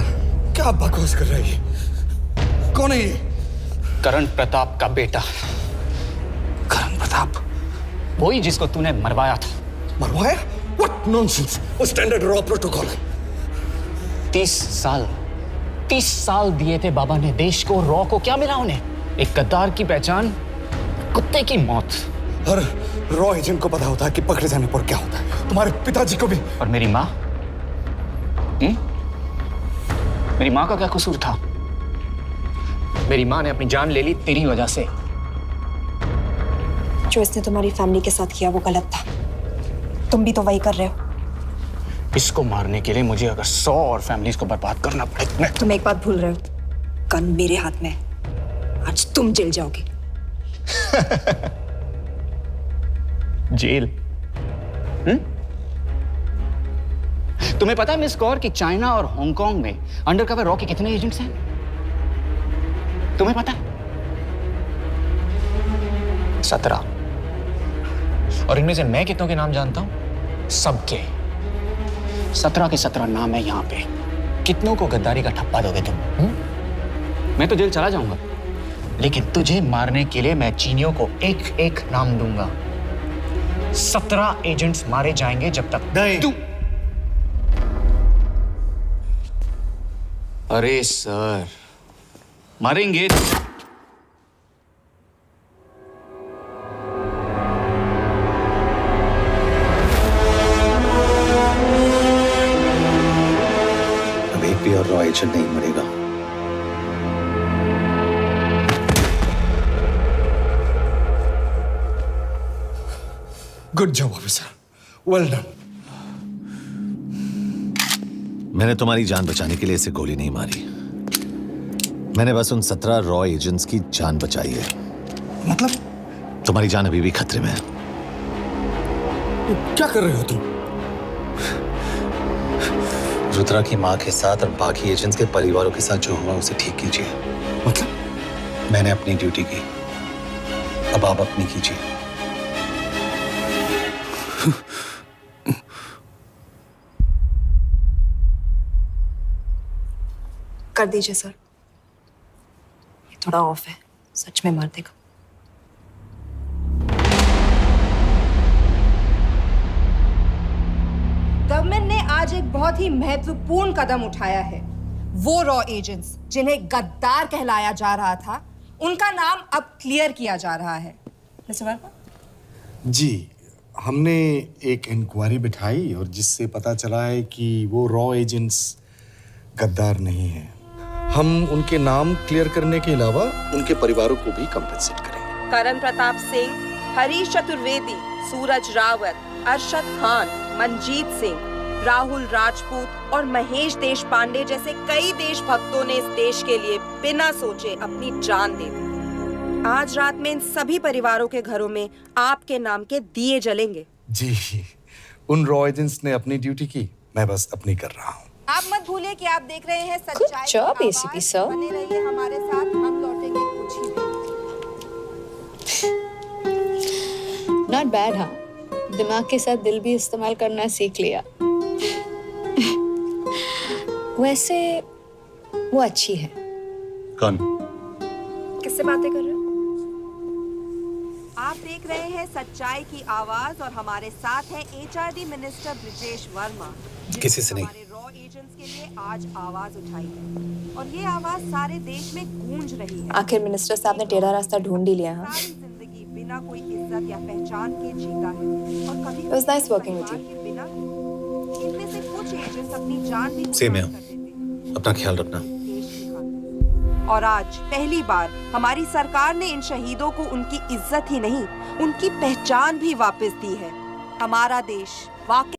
क्या बकवास कर रही है? कौन है ये? करण प्रताप का बेटा। करण प्रताप? वही जिसको तूने मरवाया था। मरवाया? What nonsense! वो स्टैंडर्ड रॉ प्रोटोकॉल है। 30 साल दिए थे बाबा ने देश को। रॉ को क्या मिला उन्हें? एक गद्दार की पहचान, कुत्ते की मौत। हर रॉ एजेंट को पता होता है कि पकड़े जाने पर क्या होता है। तुम्हारे पिताजी को भी। और मेरी माँ? मेरी माँ का क्या कसूर था? मेरी माँ ने अपनी जान ले ली तेरी वजह से। जो इसने तुम्हारी फैमिली के साथ किया वो गलत था। तुम भी तो वही कर रहे हो। इसको मारने के लिए मुझे अगर 100 और फैमिलीज को बर्बाद करना पड़े। तुम एक बात भूल रहे हो, गन मेरे हाथ में है। आज तुम जेल जाओगे। जेल? तुम्हें पता है मिस कौर कि चाइना और हांगकांग में अंडरकवर रॉ के कितने एजेंट्स हैं? तुम्हें पता है? 17। और इनमें से मैं कितनों के नाम जानता हूं? सबके। 17 के 17 नाम है यहाँ पे। कितनों को गद्दारी का ठप्पा दोगे तुम? मैं तो जेल चला जाऊंगा, लेकिन तुझे मारने के लिए मैं चीनियों को एक एक नाम दूंगा। 17 एजेंट्स मारे जाएंगे जब तक तू। अरे सर, मारेंगे। अब एक भी और रॉ एजेंट नहीं मरेगा। Good job officer, well done. मैंने तुम्हारी जान बचाने के लिए इसे गोली नहीं मारी। मैंने बस उन 17 रॉ एजेंट्स की जान बचाई है। मतलब? तुम्हारी जान अभी भी खतरे में है। क्या कर रहे हो तुम? रुद्रा की माँ के साथ और बाकी एजेंट्स के परिवारों के साथ जो हुआ उसे ठीक कीजिए। मतलब? मैंने अपनी ड्यूटी की, अब आप अपनी कीजिए। कर दीजिए सर, ये थोड़ा ऑफ है, सच में मार देगा। गवर्नमेंट ने आज एक बहुत ही महत्वपूर्ण कदम उठाया है। वो रॉ एजेंट्स जिन्हें गद्दार कहलाया जा रहा था, उनका नाम अब क्लियर किया जा रहा है। मिस्टर वर्मा? जी, हमने एक इंक्वायरी बिठाई और जिससे पता चला है कि वो रॉ एजेंट्स गद्दार नहीं हैं। हम उनके नाम क्लियर करने के अलावा उनके परिवारों को भी कंपेंसेट करेंगे। करण प्रताप सिंह, हरीश चतुर्वेदी, सूरज रावत, अरशद खान, मनजीत सिंह, राहुल राजपूत और महेश देशपांडे जैसे कई देशभक्तों ने इस देश के लिए बिना सोचे अपनी जान दे दी। आज रात में इन सभी परिवारों के घरों में आपके नाम के दिए जलेंगे। जी, उन रॉ एजेंट्स ने अपनी ड्यूटी की, मैं बस अपनी कर रहा हूँ। आप मत भूलिए कि आप देख रहे हैं सच्चाई की आवाज। ACP sir. बने रहिए हमारे साथ, हम लौटेंगे कुछ ही देर। Not bad. हाँ, दिमाग के साथ दिल भी इस्तेमाल करना सीख लिया। वैसे वो अच्छी है। कौन? किससे बातें कर रहे हो? आप देख रहे हैं सच्चाई की आवाज और हमारे साथ है HRD मिनिस्टर ब्रिजेश वर्मा। किसी से नहीं। हमारे रॉ एजेंट्स के लिए आज आवाज उठाई है और ये आवाज सारे देश में गूंज रही है। आखिर मिनिस्टर साहब ने टेढ़ा रास्ता ढूंढ ही लिया। हाँ, सारी जिंदगी बिना कोई इज्जत या पहचान के जीता है और कभी It was nice working with you. बिना इनमें से कुछ एजेंट्स अपनी जान भी सेम है। अपना ख्याल रखना। और आज पहली बार हमारी सरकार ने इन शहीदों को उनकी इज्जत ही नहीं, उनकी पहचान भी वापस दी है। हमारा देश वाकई